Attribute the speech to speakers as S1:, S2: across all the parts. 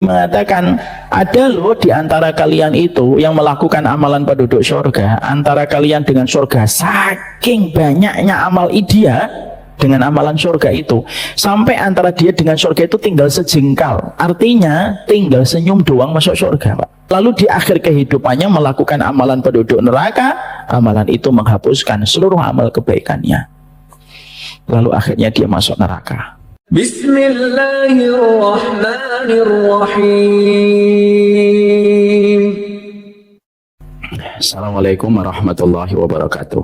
S1: mengatakan ada loh di antara kalian itu yang melakukan amalan penduduk surga, antara kalian dengan surga, saking banyaknya amal dia dengan amalan surga itu, sampai antara dia dengan surga itu tinggal sejengkal, artinya tinggal senyum doang masuk surga, Pak. Lalu di akhir kehidupannya melakukan amalan penduduk neraka, amalan itu menghapuskan seluruh amal kebaikannya, lalu akhirnya dia masuk neraka.
S2: Bismillahirrahmanirrahim.
S1: Assalamualaikum warahmatullahi wabarakatuh.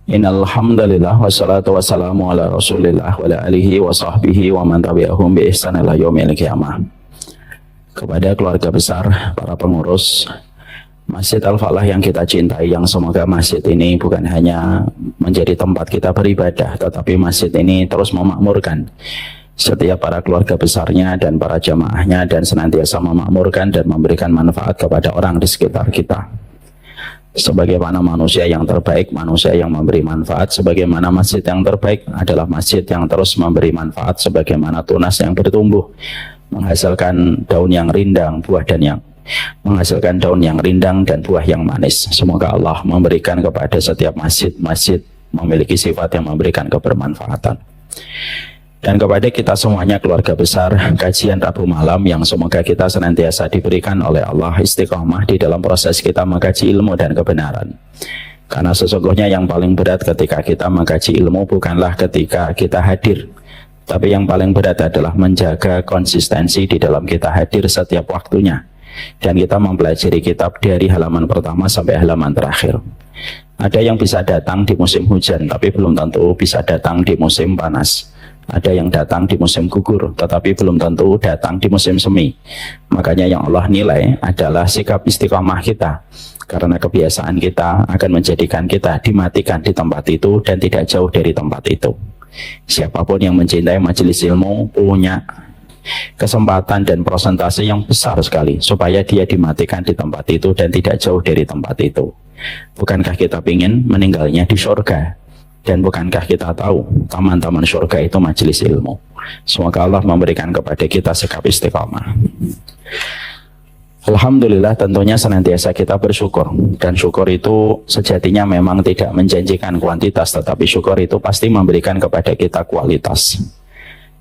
S1: Innal hamdalillah wassalatu wassalamu ala Rasulillah wa ala alihi wa sahbihi wa man tabi'ahum bi ihsan ila yaumil qiyamah. Kepada keluarga besar, para pengurus Masjid Al-Falah yang kita cintai, yang semoga masjid ini bukan hanya menjadi tempat kita beribadah, tetapi masjid ini terus memakmurkan setiap para keluarga besarnya dan para jamaahnya, dan senantiasa memakmurkan dan memberikan manfaat kepada orang di sekitar kita. Sebagaimana manusia yang terbaik, manusia yang memberi manfaat, sebagaimana masjid yang terbaik adalah masjid yang terus memberi manfaat, sebagaimana tunas yang bertumbuh menghasilkan daun yang rindang, menghasilkan daun yang rindang dan buah yang manis. Semoga Allah memberikan kepada setiap masjid memiliki sifat yang memberikan kebermanfaatan. Dan kepada kita semuanya keluarga besar kajian Rabu malam, yang semoga kita senantiasa diberikan oleh Allah istiqomah di dalam proses kita mengkaji ilmu dan kebenaran. Karena sesungguhnya yang paling berat ketika kita mengkaji ilmu bukanlah ketika kita hadir, tapi yang paling berat adalah menjaga konsistensi di dalam kita hadir setiap waktunya. Dan kita mempelajari kitab dari halaman pertama sampai halaman terakhir. Ada yang bisa datang di musim hujan, tapi belum tentu bisa datang di musim panas. Ada yang datang di musim gugur, tetapi belum tentu datang di musim semi. Makanya yang Allah nilai adalah sikap istiqomah kita. Karena kebiasaan kita akan menjadikan kita dimatikan di tempat itu dan tidak jauh dari tempat itu. Siapapun yang mencintai majelis ilmu punya kesempatan dan persentase yang besar sekali supaya dia dimatikan di tempat itu dan tidak jauh dari tempat itu. Bukankah kita ingin meninggalnya di surga? Dan bukankah kita tahu taman-taman surga itu majelis ilmu? Semoga Allah memberikan kepada kita sikap istiqamah. Alhamdulillah, tentunya senantiasa kita bersyukur, dan syukur itu sejatinya memang tidak menjanjikan kuantitas, tetapi syukur itu pasti memberikan kepada kita kualitas.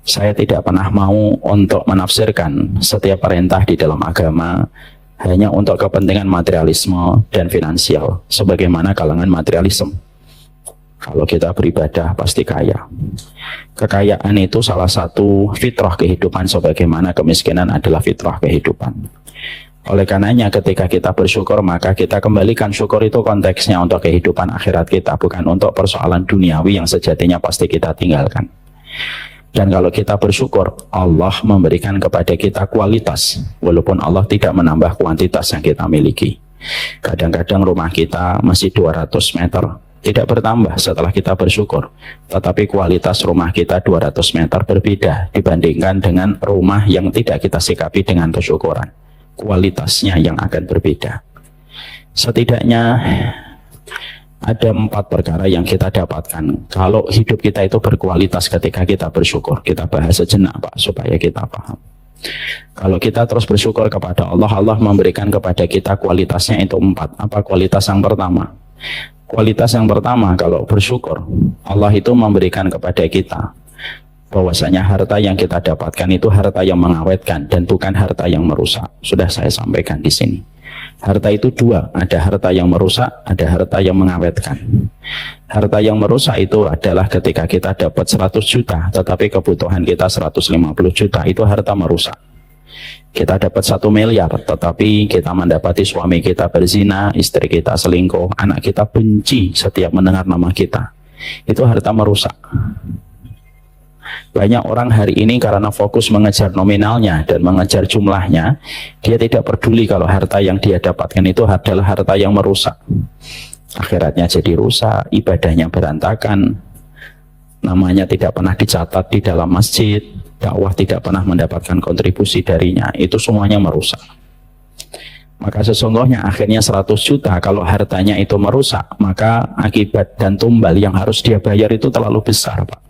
S1: Saya tidak pernah mau untuk menafsirkan setiap perintah di dalam agama hanya untuk kepentingan materialisme dan finansial, sebagaimana kalangan materialisme. Kalau kita beribadah pasti kaya. Kekayaan itu salah satu fitrah kehidupan, sebagaimana kemiskinan adalah fitrah kehidupan. Oleh karenanya ketika kita bersyukur, maka kita kembalikan syukur itu konteksnya untuk kehidupan akhirat kita, bukan untuk persoalan duniawi yang sejatinya pasti kita tinggalkan. Dan kalau kita bersyukur, Allah memberikan kepada kita kualitas, walaupun Allah tidak menambah kuantitas yang kita miliki. Kadang-kadang rumah kita masih 200 meter, tidak bertambah setelah kita bersyukur, tetapi kualitas rumah kita 200 meter berbeda dibandingkan dengan rumah yang tidak kita sikapi dengan kesyukuran. Kualitasnya yang akan berbeda. Setidaknya ada 4 perkara yang kita dapatkan kalau hidup kita itu berkualitas ketika kita bersyukur. Kita bahas sejenak, Pak, supaya kita paham. Kalau kita terus bersyukur kepada Allah, Allah memberikan kepada kita kualitasnya itu 4. Apa kualitas yang pertama? Kualitas yang pertama, kalau bersyukur, Allah itu memberikan kepada kita bahwasanya harta yang kita dapatkan itu harta yang mengawetkan dan bukan harta yang merusak. Sudah saya sampaikan di sini. Harta itu 2, ada harta yang merusak, ada harta yang mengawetkan. Harta yang merusak itu adalah ketika kita dapat 100 juta, tetapi kebutuhan kita 150 juta, itu harta merusak. Kita dapat 1 miliar, tetapi kita mendapati suami kita berzina, istri kita selingkuh, anak kita benci setiap mendengar nama kita. Itu harta merusak. Banyak orang hari ini karena fokus mengejar nominalnya dan mengejar jumlahnya, dia tidak peduli kalau harta yang dia dapatkan itu adalah harta yang merusak. Akhiratnya jadi rusak, ibadahnya berantakan, namanya tidak pernah dicatat di dalam masjid, dakwah tidak pernah mendapatkan kontribusi darinya, itu semuanya merusak. Maka sesungguhnya akhirnya 100 juta kalau hartanya itu merusak, maka akibat dan tumbal yang harus dia bayar itu terlalu besar, Pak.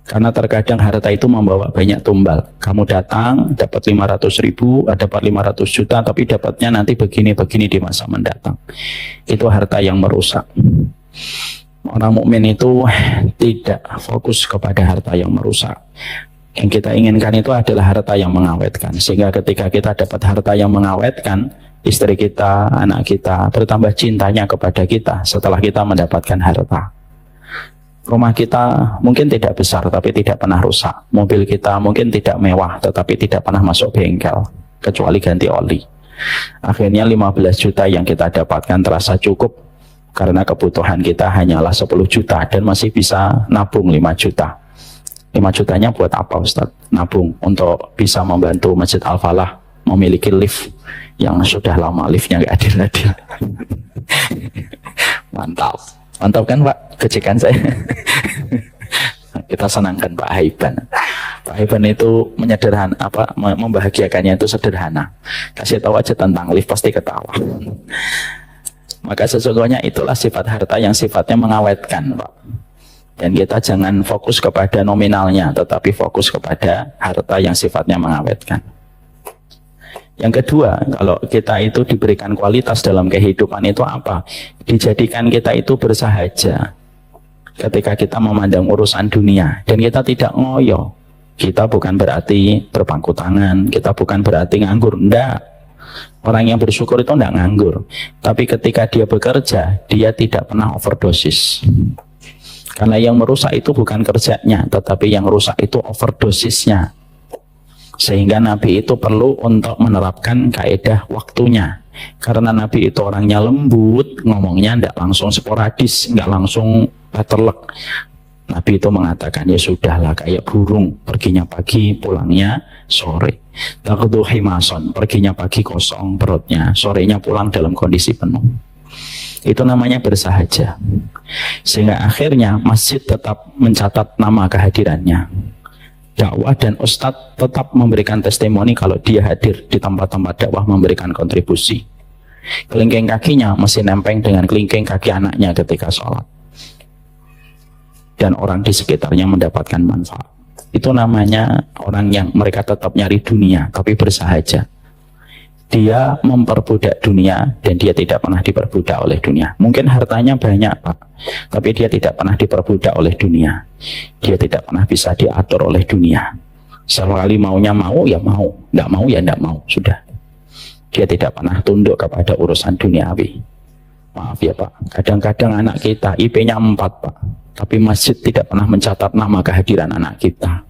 S1: Karena terkadang harta itu membawa banyak tumbal. Kamu datang dapat 500.000, dapat 500 juta, tapi dapatnya nanti begini-begini di masa mendatang. Itu harta yang merusak. Orang mukmin itu tidak fokus kepada harta yang merusak. Yang kita inginkan itu adalah harta yang mengawetkan. Sehingga ketika kita dapat harta yang mengawetkan, istri kita, anak kita bertambah cintanya kepada kita setelah kita mendapatkan harta. Rumah kita mungkin tidak besar tapi tidak pernah rusak. Mobil kita mungkin tidak mewah tetapi tidak pernah masuk bengkel kecuali ganti oli. Akhirnya 15 juta yang kita dapatkan terasa cukup karena kebutuhan kita hanyalah 10 juta dan masih bisa nabung 5 juta. 5 jutanya buat apa Ustadz? Nabung untuk bisa membantu Masjid Al-Falah memiliki lift yang sudah lama liftnya nggak adil-adil. Mantap. Mantap kan Pak, kejekan saya. Kita senangkan Pak Haiban. Pak Haiban itu membahagiakannya itu sederhana. Kasih tahu aja tentang lift pasti ketawa. Maka sesungguhnya itulah sifat harta yang sifatnya mengawetkan Pak. Dan kita jangan fokus kepada nominalnya, tetapi fokus kepada harta yang sifatnya mengawetkan. Yang kedua, kalau kita itu diberikan kualitas dalam kehidupan itu apa? Dijadikan kita itu bersahaja ketika kita memandang urusan dunia. Dan kita tidak ngoyo. Kita bukan berarti berpangku tangan, kita bukan berarti nganggur. Enggak. Orang yang bersyukur itu enggak nganggur. Tapi ketika dia bekerja, dia tidak pernah overdosis. Karena yang merusak itu bukan kerjanya, tetapi yang rusak itu overdosisnya. Sehingga Nabi itu perlu untuk menerapkan kaidah waktunya. Karena Nabi itu orangnya lembut, ngomongnya tidak langsung sporadis, nggak langsung peterlek. Nabi itu mengatakan, ya sudahlah kayak burung, perginya pagi, pulangnya sore. Taqdu himason, perginya pagi kosong perutnya, sorenya pulang dalam kondisi penuh. Itu namanya bersahaja. Sehingga akhirnya masjid tetap mencatat nama kehadirannya. Dakwah dan ustadz tetap memberikan testimoni kalau dia hadir di tempat-tempat dakwah memberikan kontribusi. Kelingking kakinya masih nempeng dengan kelingking kaki anaknya ketika sholat. Dan orang di sekitarnya mendapatkan manfaat. Itu namanya orang yang mereka tetap nyari dunia tapi bersahaja. Dia memperbudak dunia dan dia tidak pernah diperbudak oleh dunia. Mungkin hartanya banyak Pak, tapi dia tidak pernah diperbudak oleh dunia. Dia tidak pernah bisa diatur oleh dunia. Sekali maunya mau ya mau, tidak mau ya tidak mau, sudah. Dia tidak pernah tunduk kepada urusan duniawi. Maaf ya Pak, kadang-kadang anak kita IP-nya 4 Pak, tapi masjid tidak pernah mencatat nama kehadiran anak kita.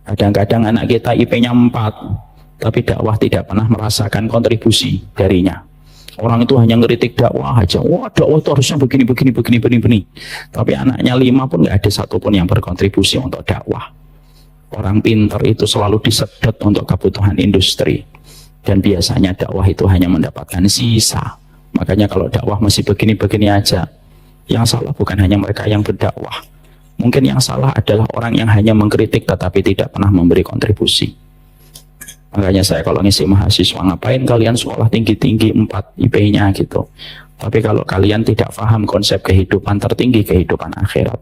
S1: Kadang-kadang anak kita IP-nya 4, tapi dakwah tidak pernah merasakan kontribusi darinya. Orang itu hanya ngeritik dakwah aja. Wah, dakwah itu harusnya begini. Tapi anaknya 5 pun nggak ada satupun yang berkontribusi untuk dakwah. Orang pintar itu selalu disedot untuk kebutuhan industri. Dan biasanya dakwah itu hanya mendapatkan sisa. Makanya kalau dakwah masih begini-begini aja, yang salah bukan hanya mereka yang berdakwah. Mungkin yang salah adalah orang yang hanya mengkritik tetapi tidak pernah memberi kontribusi. Makanya saya kalau ngisi mahasiswa, ngapain kalian sekolah tinggi-tinggi 4 IP-nya gitu. Tapi kalau kalian tidak paham konsep kehidupan tertinggi, kehidupan akhirat,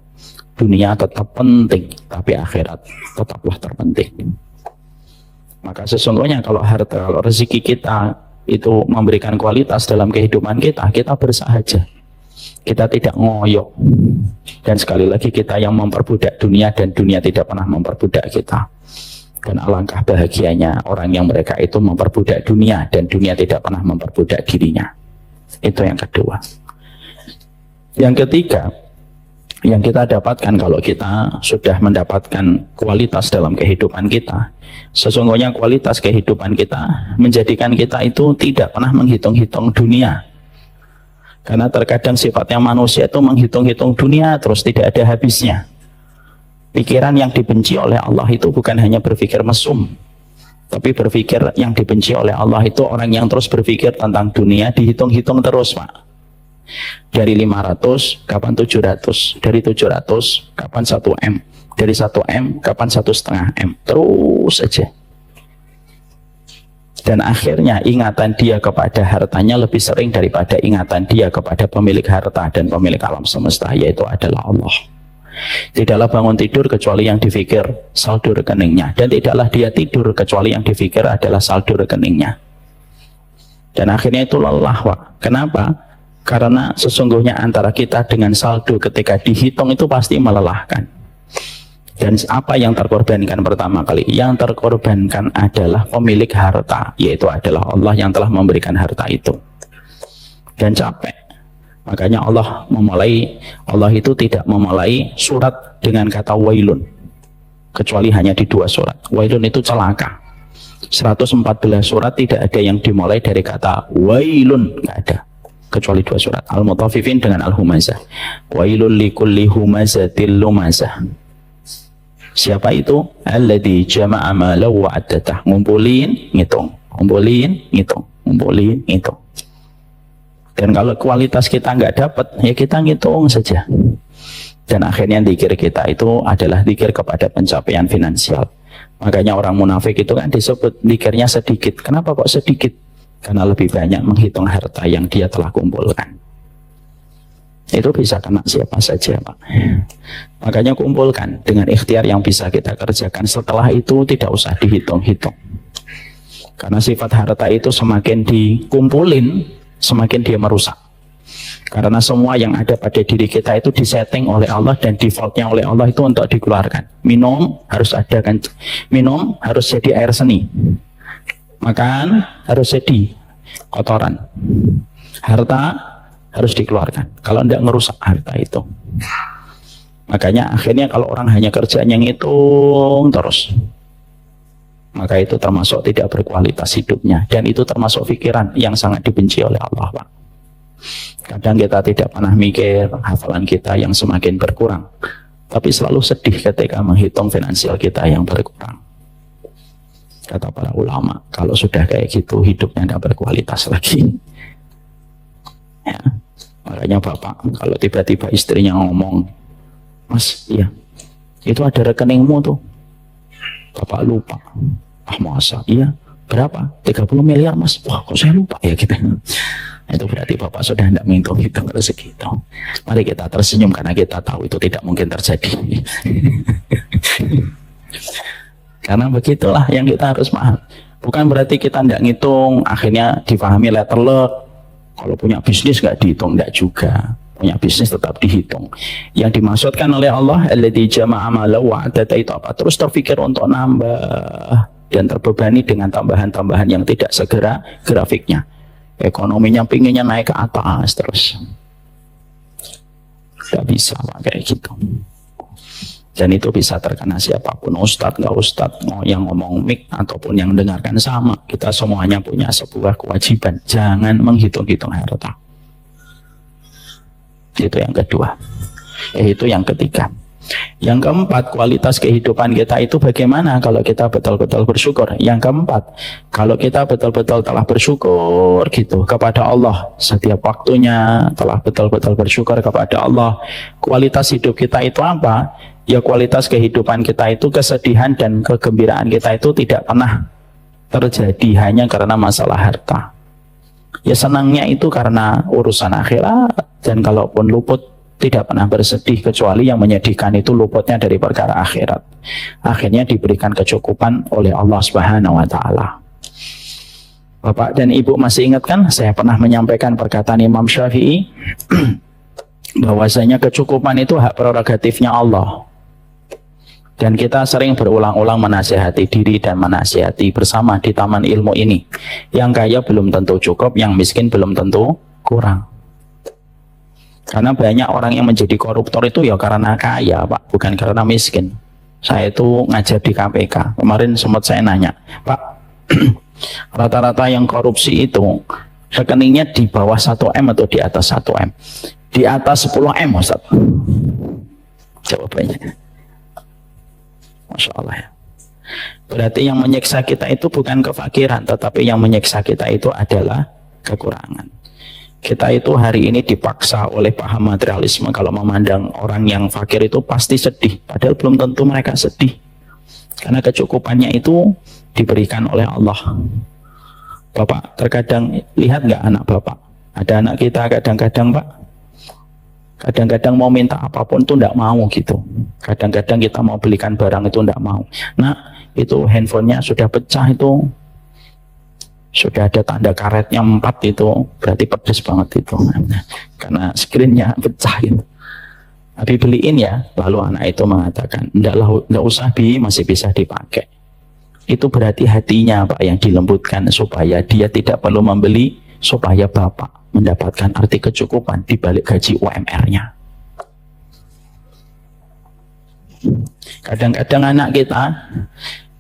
S1: dunia tetap penting, tapi akhirat tetaplah terpenting. Maka sesungguhnya kalau harta, kalau rezeki kita itu memberikan kualitas dalam kehidupan kita, kita bersahaja. Kita tidak ngoyo. Dan sekali lagi kita yang memperbudak dunia dan dunia tidak pernah memperbudak kita. Dan alangkah bahagianya orang yang mereka itu memperbudak dunia dan dunia tidak pernah memperbudak dirinya. Itu yang kedua. Yang ketiga, yang kita dapatkan kalau kita sudah mendapatkan kualitas dalam kehidupan kita, sesungguhnya kualitas kehidupan kita menjadikan kita itu tidak pernah menghitung-hitung dunia. Karena terkadang sifatnya manusia itu menghitung-hitung dunia terus tidak ada habisnya. Pikiran yang dibenci oleh Allah itu bukan hanya berpikir mesum, tapi berpikir yang dibenci oleh Allah itu orang yang terus berpikir tentang dunia, dihitung-hitung terus Pak. Dari 500 kapan 700, dari 700 kapan 1M, dari 1M kapan 1,5M, terus saja. Dan akhirnya ingatan dia kepada hartanya lebih sering daripada ingatan dia kepada pemilik harta dan pemilik alam semesta, yaitu adalah Allah. Tidaklah bangun tidur kecuali yang difikir saldo rekeningnya, dan tidaklah dia tidur kecuali yang difikir adalah saldo rekeningnya. Dan akhirnya itu lelah, Pak. Kenapa? Karena sesungguhnya antara kita dengan saldo ketika dihitung itu pasti melelahkan. Dan apa yang terkorbankan pertama kali? Yang terkorbankan adalah pemilik harta, yaitu adalah Allah yang telah memberikan harta itu. Dan capek. Makanya Allah itu tidak memulai surat dengan kata wailun, kecuali hanya di 2 surat. Wailun itu celaka. 114 surat tidak ada yang dimulai dari kata wailun, nggak ada, kecuali 2 surat, Al-Mutaffifin dengan Al-Humazah. Wailul likulli humazatil lumazah. Siapa itu? Alladzi jama'a malahu wa addatah. Ngumpulin, ngitung, ngumpulin, ngitung, ngumpulin, ngitung. Dan kalau kualitas kita nggak dapat, ya kita ngitung saja. Dan akhirnya zikir kita itu adalah zikir kepada pencapaian finansial. Makanya orang munafik itu kan disebut zikirnya sedikit. Kenapa kok sedikit? Karena lebih banyak menghitung harta yang dia telah kumpulkan. Itu bisa kena siapa saja, Pak. Makanya kumpulkan dengan ikhtiar yang bisa kita kerjakan. Setelah itu tidak usah dihitung-hitung. Karena sifat harta itu semakin dikumpulin, semakin dia merusak. Karena semua yang ada pada diri kita itu disetting oleh Allah dan defaultnya oleh Allah itu untuk dikeluarkan. Minum harus ada kan, minum harus jadi air seni. Makan harus jadi kotoran. Harta harus dikeluarkan. Kalau tidak ngerusak harta itu. Makanya akhirnya kalau orang hanya kerjanya ngitung terus, maka itu termasuk tidak berkualitas hidupnya. Dan itu termasuk pikiran yang sangat dibenci oleh Allah, Pak. Kadang kita tidak pernah mikir hafalan kita yang semakin berkurang, tapi selalu sedih ketika menghitung finansial kita yang berkurang. Kata para ulama, kalau sudah kayak gitu hidupnya tidak berkualitas lagi. Ya. Makanya Bapak kalau tiba-tiba istrinya ngomong, Mas, iya itu ada rekeningmu tuh, Bapak lupa. Ah masa? Iya, berapa? 30 miliar Mas. Wah kok saya lupa ya gitu. Itu berarti Bapak sudah tidak menghitung rezeki itu. Mari kita tersenyum karena kita tahu itu tidak mungkin terjadi. Karena begitulah yang kita harus paham. Bukan berarti kita tidak ngitung akhirnya difahami letter luck. Kalau punya bisnis nggak dihitung, nggak juga. Punya bisnis tetap dihitung. Yang dimaksudkan oleh Allah, alladzi jama'a malahu wa adata itu apa? Terus terpikir untuk nambah dan terbebani dengan tambahan-tambahan yang tidak segera grafiknya. Ekonominya pinginnya naik ke atas terus. Nggak bisa Pak kayak gitu. Dan itu bisa terkena siapapun, ustadz, nggak ustadz, mau yang ngomong mik ataupun yang dengarkan sama. Kita semuanya punya sebuah kewajiban. Jangan menghitung-hitung harta. Itu yang kedua. Itu yang ketiga. Yang keempat, kualitas kehidupan kita itu bagaimana kalau kita betul-betul bersyukur. Yang keempat, kalau kita betul-betul telah bersyukur gitu kepada Allah setiap waktunya, telah betul-betul bersyukur kepada Allah, kualitas hidup kita itu apa? Ya kualitas kehidupan kita itu, kesedihan dan kegembiraan kita itu tidak pernah terjadi hanya karena masalah harta. Ya senangnya itu karena urusan akhirat, dan kalaupun luput tidak pernah bersedih kecuali yang menyedihkan itu luputnya dari perkara akhirat. Akhirnya diberikan kecukupan oleh Allah Subhanahu wa taala. Bapak dan Ibu masih ingat kan saya pernah menyampaikan perkataan Imam Syafi'i bahwasanya kecukupan itu hak prerogatifnya Allah. Dan kita sering berulang-ulang menasihati diri dan menasihati bersama di taman ilmu ini. Yang kaya belum tentu cukup, yang miskin belum tentu kurang. Karena banyak orang yang menjadi koruptor itu ya karena kaya Pak, bukan karena miskin. Saya itu ngajar di KPK, kemarin sempat saya nanya, Pak, rata-rata yang korupsi itu rekeningnya di bawah 1M atau di atas 1M? Di atas 10M Ustaz. Jawabannya, Masya Allah ya. Berarti yang menyiksa kita itu bukan kefakiran, tetapi yang menyiksa kita itu adalah kekurangan. Kita itu hari ini dipaksa oleh paham materialisme kalau memandang orang yang fakir itu pasti sedih, padahal belum tentu mereka sedih, karena kecukupannya itu diberikan oleh Allah. Bapak terkadang lihat nggak anak Bapak, ada anak kita kadang-kadang Pak Kadang-kadang mau minta apapun tuh tidak mau gitu. Kadang-kadang kita mau belikan barang itu tidak mau. Nah, itu handphonenya sudah pecah itu, sudah ada tanda karetnya 4 itu, berarti pedes banget itu. Karena screennya pecah gitu. Tapi beliin ya. Lalu anak itu mengatakan, enggak usah Bi, masih bisa dipakai. Itu berarti hatinya Pak yang dilembutkan supaya dia tidak perlu membeli, supaya Bapak mendapatkan arti kecukupan di balik gaji UMR-nya. Kadang-kadang anak kita,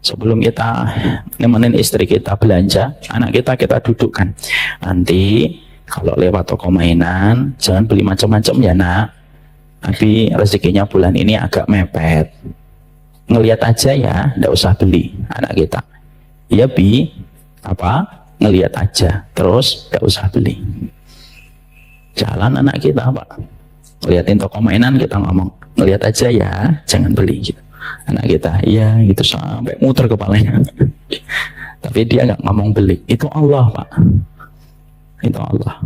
S1: sebelum kita nemenin istri kita belanja, anak kita dudukkan. Nanti kalau lewat toko mainan, jangan beli macam-macam ya nak. Tapi rezekinya bulan ini agak mepet. Ngelihat aja ya, nggak usah beli anak kita. Ya Bi, ngelihat aja, terus nggak usah beli. Jalan anak kita Pak, ngeliatin toko mainan, kita ngomong ngelihat aja ya, jangan beli gitu. Anak kita iya gitu sampai muter kepalanya. Tapi dia nggak ngomong beli. Itu Allah Pak, itu Allah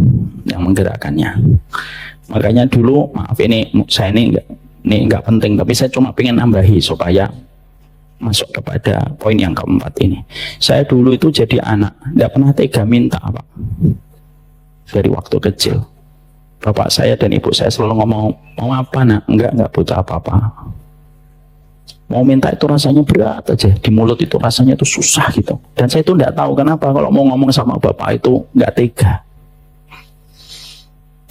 S1: yang menggerakkannya. Makanya dulu, maaf ini saya ini nggak penting, tapi saya cuma pengen nambahi supaya masuk kepada poin yang keempat ini. Saya dulu itu jadi anak nggak pernah tega minta Pak. Dari waktu kecil bapak saya dan ibu saya selalu ngomong, mau apa nak? Enggak butuh apa-apa. Mau minta itu rasanya berat aja, di mulut itu rasanya itu susah gitu. Dan saya itu enggak tahu kenapa kalau mau ngomong sama bapak itu enggak tega.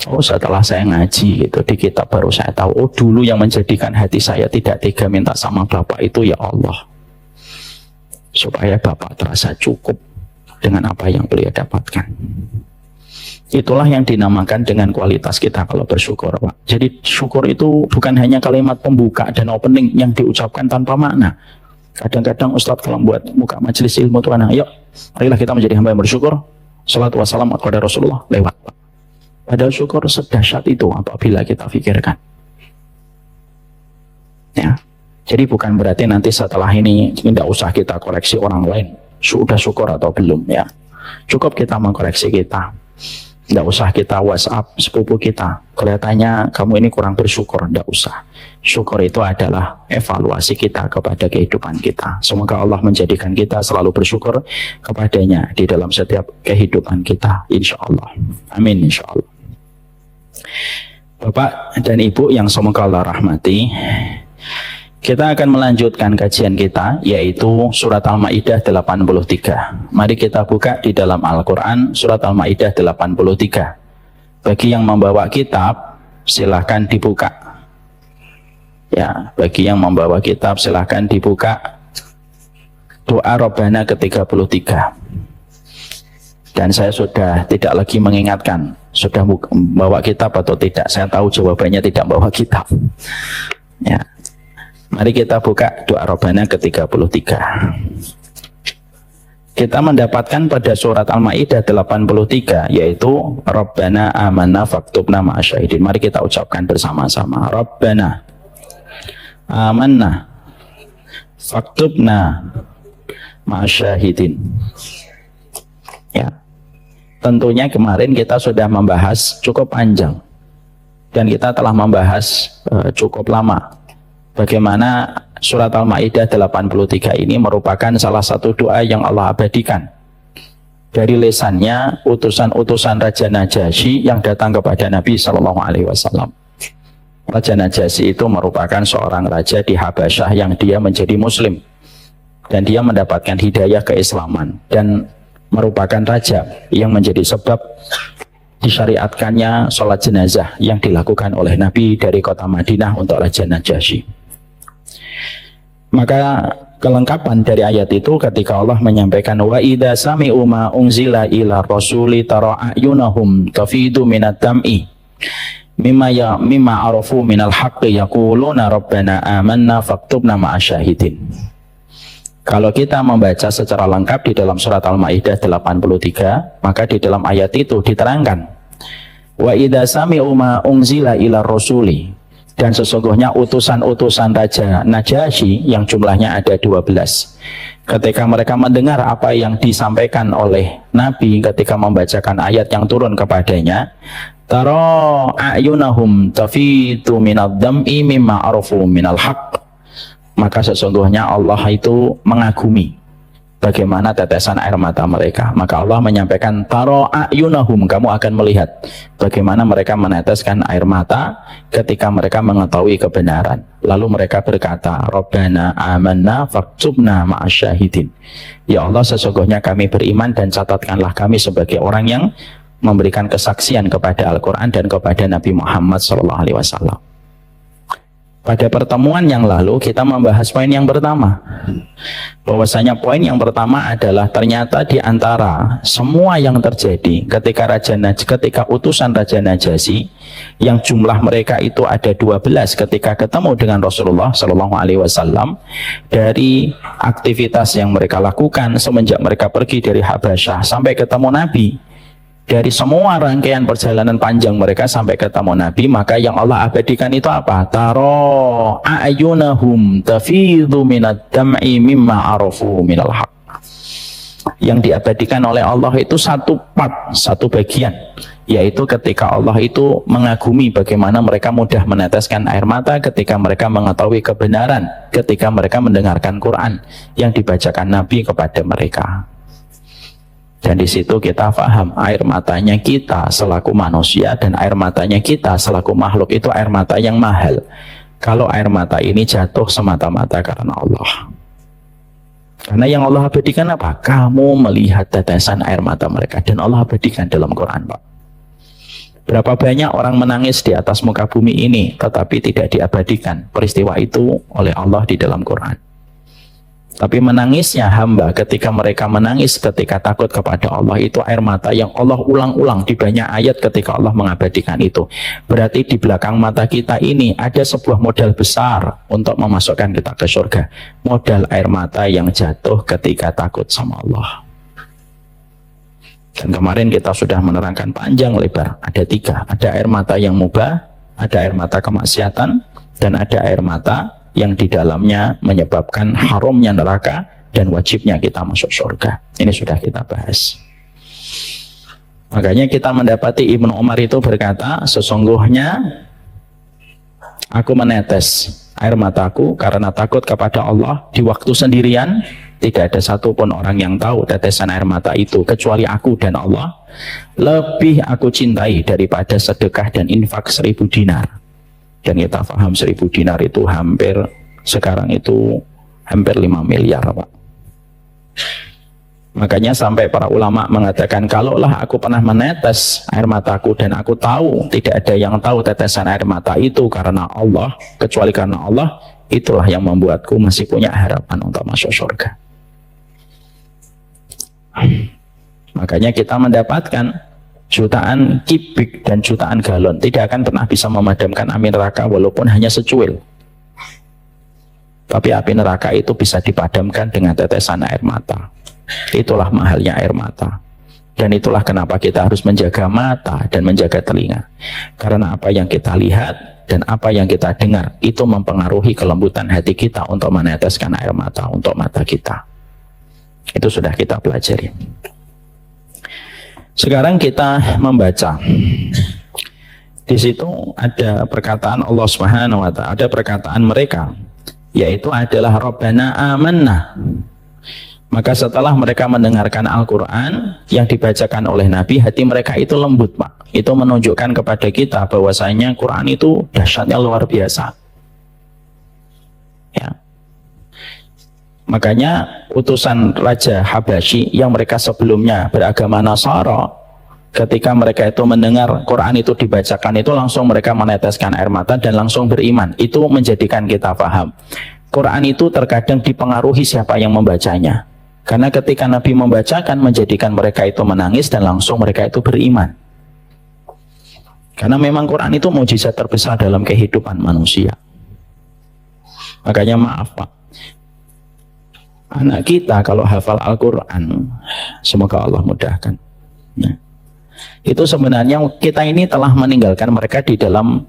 S1: Oh, setelah saya ngaji gitu di kitab baru saya tahu, oh dulu yang menjadikan hati saya tidak tega minta sama bapak itu ya Allah. Supaya bapak terasa cukup dengan apa yang beliau dapatkan. Itulah yang dinamakan dengan kualitas kita kalau bersyukur Pak. Jadi syukur itu bukan hanya kalimat pembuka dan opening yang diucapkan tanpa makna. Kadang-kadang Ustadz kalau buat muka majelis ilmu itu ayo marilah kita menjadi hamba yang bersyukur, salatu wassalamu kepada Rasulullah, lewat Pak. Padahal syukur sedahsyat itu apabila kita pikirkan ya. Jadi bukan berarti nanti setelah ini tidak usah kita koreksi orang lain sudah syukur atau belum ya. Cukup kita mengkoreksi kita. Tidak usah kita WhatsApp sepupu kita, kelihatannya kamu ini kurang bersyukur. Tidak usah. Syukur itu adalah evaluasi kita kepada kehidupan kita. Semoga Allah menjadikan kita selalu bersyukur kepadanya di dalam setiap kehidupan kita, insya Allah. Amin, insya Allah. Bapak dan Ibu yang semoga Allah rahmati, kita akan melanjutkan kajian kita, yaitu surat Al-Ma'idah 83. Mari kita buka di dalam Al-Quran surat Al-Ma'idah 83. Bagi yang membawa kitab, silahkan dibuka. Ya, bagi yang membawa kitab, silahkan dibuka. Doa Rabbana ke-33. Dan saya sudah tidak lagi mengingatkan, sudah membawa kitab atau tidak. Saya tahu jawabannya tidak membawa kitab. Ya. Mari kita buka doa Rabbana ke-33. Kita mendapatkan pada surat Al-Ma'idah 83, yaitu Rabbana amanna faktubna ma'asyahidin. Mari kita ucapkan bersama-sama. Rabbana amanna faktubna ma'asyahidin. Ya. Tentunya kemarin kita sudah membahas cukup panjang. Dan kita telah membahas cukup lama. Bagaimana surat Al-Ma'idah 83 ini merupakan salah satu doa yang Allah abadikan dari lisannya utusan-utusan Raja Najasyi yang datang kepada Nabi SAW. Raja Najasyi itu merupakan seorang raja di Habasyah yang dia menjadi muslim dan dia mendapatkan hidayah keislaman dan merupakan raja yang menjadi sebab disyariatkannya sholat jenazah yang dilakukan oleh Nabi dari kota Madinah untuk Raja Najasyi. Maka kelengkapan dari ayat itu ketika Allah menyampaikan wa idza sami'u ma unzila ila rasuli tara ayunahum tafidu minad dam'i mimma arafu minal haqqi yaquluna rabbana amanna faktubna ma'asyahidin. Kalau kita membaca secara lengkap di dalam surat Al-Ma'idah 83, maka di dalam ayat itu diterangkan wa idza sami'u ma unzila ila rasuli, dan sesungguhnya utusan-utusan Raja Najasyi yang jumlahnya ada 12. Ketika mereka mendengar apa yang disampaikan oleh Nabi ketika membacakan ayat yang turun kepadanya, Tara a'yunahum tafitu minad dam'i mimma arafu minal haqq. Maka sesungguhnya Allah itu mengagumi bagaimana tetesan air mata mereka. Maka Allah menyampaikan tara a'yunahum, kamu akan melihat bagaimana mereka meneteskan air mata ketika mereka mengetahui kebenaran. Lalu mereka berkata, Rabbana amanna faktubna ma'asyahidin. Ya Allah, sesungguhnya kami beriman dan catatkanlah kami sebagai orang yang memberikan kesaksian kepada Al-Quran dan kepada Nabi Muhammad SAW. Pada pertemuan yang lalu kita membahas poin yang pertama, bahwasanya poin yang pertama adalah ternyata di antara semua yang terjadi ketika utusan Raja Najasyi yang jumlah mereka itu ada 12 ketika ketemu dengan Rasulullah SAW, dari aktivitas yang mereka lakukan semenjak mereka pergi dari Habasyah sampai ketemu Nabi, dari semua rangkaian perjalanan panjang mereka sampai ketemu Nabi, maka yang Allah abadikan itu apa? Tara a'yunahum tafidhu minad dam'i mimma arafu minal haqq. Yang diabadikan oleh Allah itu satu bagian, yaitu ketika Allah itu mengagumi bagaimana mereka mudah meneteskan air mata ketika mereka mengetahui kebenaran, ketika mereka mendengarkan Quran yang dibacakan Nabi kepada mereka. Dan di situ kita paham air matanya kita selaku manusia dan air matanya kita selaku makhluk itu air mata yang mahal. Kalau air mata ini jatuh semata-mata karena Allah. Karena yang Allah abadikan apa? Kamu melihat tetesan air mata mereka, dan Allah abadikan dalam Quran, Pak. Berapa banyak orang menangis di atas muka bumi ini tetapi tidak diabadikan peristiwa itu oleh Allah di dalam Quran. Tapi menangisnya hamba ketika mereka menangis ketika takut kepada Allah itu air mata yang Allah ulang-ulang di banyak ayat ketika Allah mengabadikan itu. Berarti di belakang mata kita ini ada sebuah modal besar untuk memasukkan kita ke surga. Modal air mata yang jatuh ketika takut sama Allah. Dan kemarin kita sudah menerangkan panjang lebar. Ada 3. Ada air mata yang mubah, ada air mata kemaksiatan, dan ada air mata yang di dalamnya menyebabkan haramnya neraka dan wajibnya kita masuk surga. Ini sudah kita bahas. Makanya kita mendapati Ibnu Umar itu berkata, sesungguhnya aku menetes air mataku karena takut kepada Allah di waktu sendirian. Tidak ada satupun orang yang tahu tetesan air mata itu kecuali aku dan Allah. Lebih aku cintai daripada sedekah dan infak 1000 dinar. Dan kita paham 1000 dinar itu sekarang itu hampir 5 miliar, Pak. Makanya sampai para ulama mengatakan, kalaulah aku pernah menetes air mataku dan aku tahu tidak ada yang tahu tetesan air mata itu karena Allah, kecuali karena Allah, itulah yang membuatku masih punya harapan untuk masuk surga. Makanya kita mendapatkan jutaan kubik dan jutaan galon tidak akan pernah bisa memadamkan api neraka walaupun hanya secuil. Tapi api neraka itu bisa dipadamkan dengan tetesan air mata. Itulah mahalnya air mata. Dan itulah kenapa kita harus menjaga mata dan menjaga telinga. Karena apa yang kita lihat dan apa yang kita dengar itu mempengaruhi kelembutan hati kita untuk meneteskan air mata untuk mata kita. Itu sudah kita pelajari. Sekarang kita membaca. Di situ ada perkataan Allah Subhanahu wa Ta'ala, ada perkataan mereka, yaitu adalah Rabbana amanna. Maka setelah mereka mendengarkan Al-Quran yang dibacakan oleh Nabi, hati mereka itu lembut, Pak. Itu menunjukkan kepada kita bahwasanya Quran itu dahsyatnya luar biasa. Ya. Makanya utusan Raja Habasyyi yang mereka sebelumnya beragama Nasara, ketika mereka itu mendengar Quran itu dibacakan itu langsung mereka meneteskan air mata dan langsung beriman. Itu menjadikan kita paham Quran itu terkadang dipengaruhi siapa yang membacanya. Karena ketika Nabi membacakan menjadikan mereka itu menangis dan langsung mereka itu beriman. Karena memang Quran itu mukjizat terbesar dalam kehidupan manusia. Makanya maaf, Pak, anak kita kalau hafal Al-Quran, semoga Allah mudahkan. Nah, itu sebenarnya kita ini telah meninggalkan mereka di dalam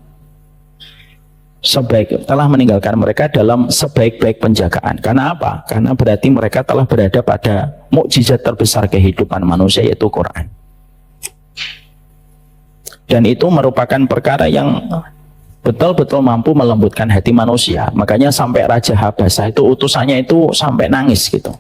S1: sebaik-baik penjagaan. Karena apa? Karena berarti mereka telah berada pada mukjizat terbesar kehidupan manusia, yaitu Quran. Dan itu merupakan perkara yang betul-betul mampu melembutkan hati manusia. Makanya sampai Raja Habasah itu utusannya itu sampai nangis gitu.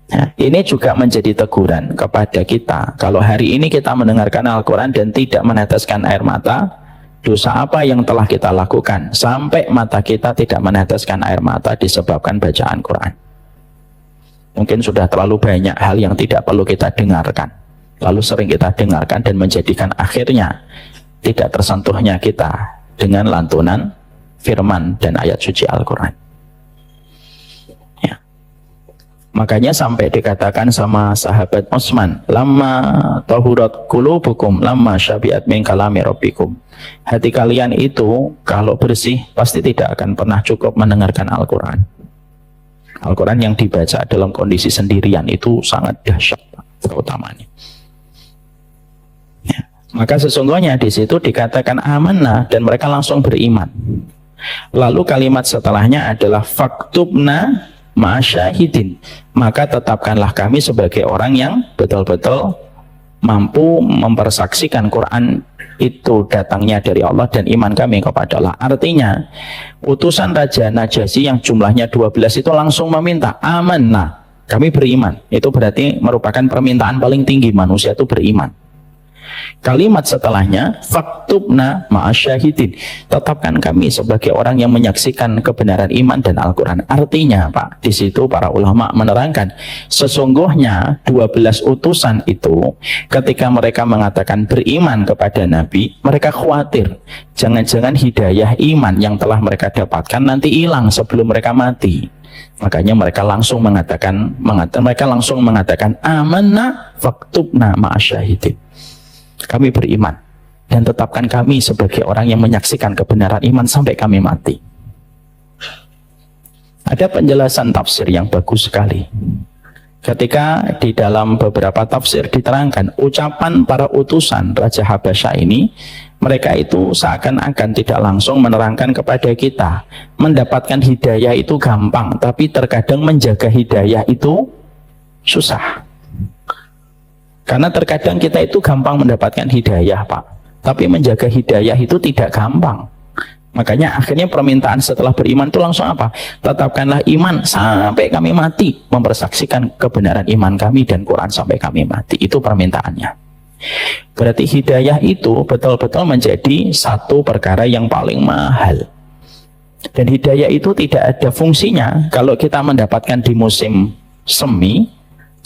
S1: Nah, ini juga menjadi teguran kepada kita. Kalau hari ini kita mendengarkan Al-Quran dan tidak meneteskan air mata, dosa apa yang telah kita lakukan sampai mata kita tidak meneteskan air mata disebabkan bacaan Quran? Mungkin sudah terlalu banyak hal yang tidak perlu kita dengarkan, lalu sering kita dengarkan dan menjadikan akhirnya tidak tersentuhnya kita dengan lantunan firman dan ayat suci Al-Quran. Ya. Makanya sampai dikatakan sama sahabat Utsman, lamma tahurat qulubukum lamma syabiat min kalami rabbikum. Hati kalian itu kalau bersih pasti tidak akan pernah cukup mendengarkan Al-Quran. Al-Quran yang dibaca dalam kondisi sendirian itu sangat dahsyat keutamaannya. Ya. Maka sesungguhnya di situ dikatakan amanah dan mereka langsung beriman. Lalu kalimat setelahnya adalah faktubna ma'asyahidin, maka tetapkanlah kami sebagai orang yang betul-betul mampu mempersaksikan Quran itu datangnya dari Allah dan iman kami kepada Allah. Artinya utusan Raja Najasyi yang jumlahnya 12 itu langsung meminta amanah, kami beriman. Itu berarti merupakan permintaan paling tinggi manusia itu beriman. Kalimat setelahnya faktubna ma'asyahidin, tetapkan kami sebagai orang yang menyaksikan kebenaran iman dan Al-Quran. Artinya Pak, di situ para ulama menerangkan sesungguhnya 12 utusan itu ketika mereka mengatakan beriman kepada Nabi, mereka khawatir jangan-jangan hidayah iman yang telah mereka dapatkan nanti hilang sebelum mereka mati. Makanya mereka langsung mengatakan amanna faktubna ma'asyahidin, kami beriman dan tetapkan kami sebagai orang yang menyaksikan kebenaran iman sampai kami mati. Ada penjelasan tafsir yang bagus sekali ketika di dalam beberapa tafsir diterangkan ucapan para utusan Raja Habasyah ini, mereka itu seakan-akan tidak langsung menerangkan kepada kita mendapatkan hidayah itu gampang, tapi terkadang menjaga hidayah itu susah. Karena terkadang kita itu gampang mendapatkan hidayah Pak, tapi menjaga hidayah itu tidak gampang. Makanya akhirnya permintaan setelah beriman itu langsung apa? Tetapkanlah iman sampai kami mati, mempersaksikan kebenaran iman kami dan Quran sampai kami mati. Itu permintaannya. Berarti hidayah itu betul-betul menjadi satu perkara yang paling mahal. Dan hidayah itu tidak ada fungsinya kalau kita mendapatkan di musim semi,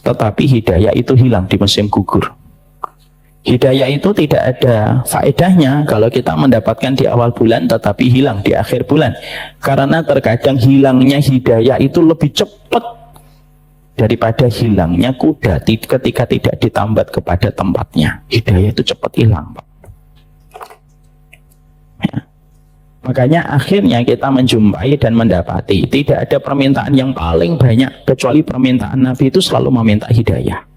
S1: tetapi hidayah itu hilang di musim gugur. Hidayah itu tidak ada faedahnya kalau kita mendapatkan di awal bulan tetapi hilang di akhir bulan. Karena terkadang hilangnya hidayah itu lebih cepat daripada hilangnya kuda ketika tidak ditambat kepada tempatnya. Hidayah itu cepat hilang Pak. Ya. Makanya akhirnya kita menjumpai dan mendapati tidak ada permintaan yang paling banyak kecuali permintaan Nabi itu selalu meminta hidayah.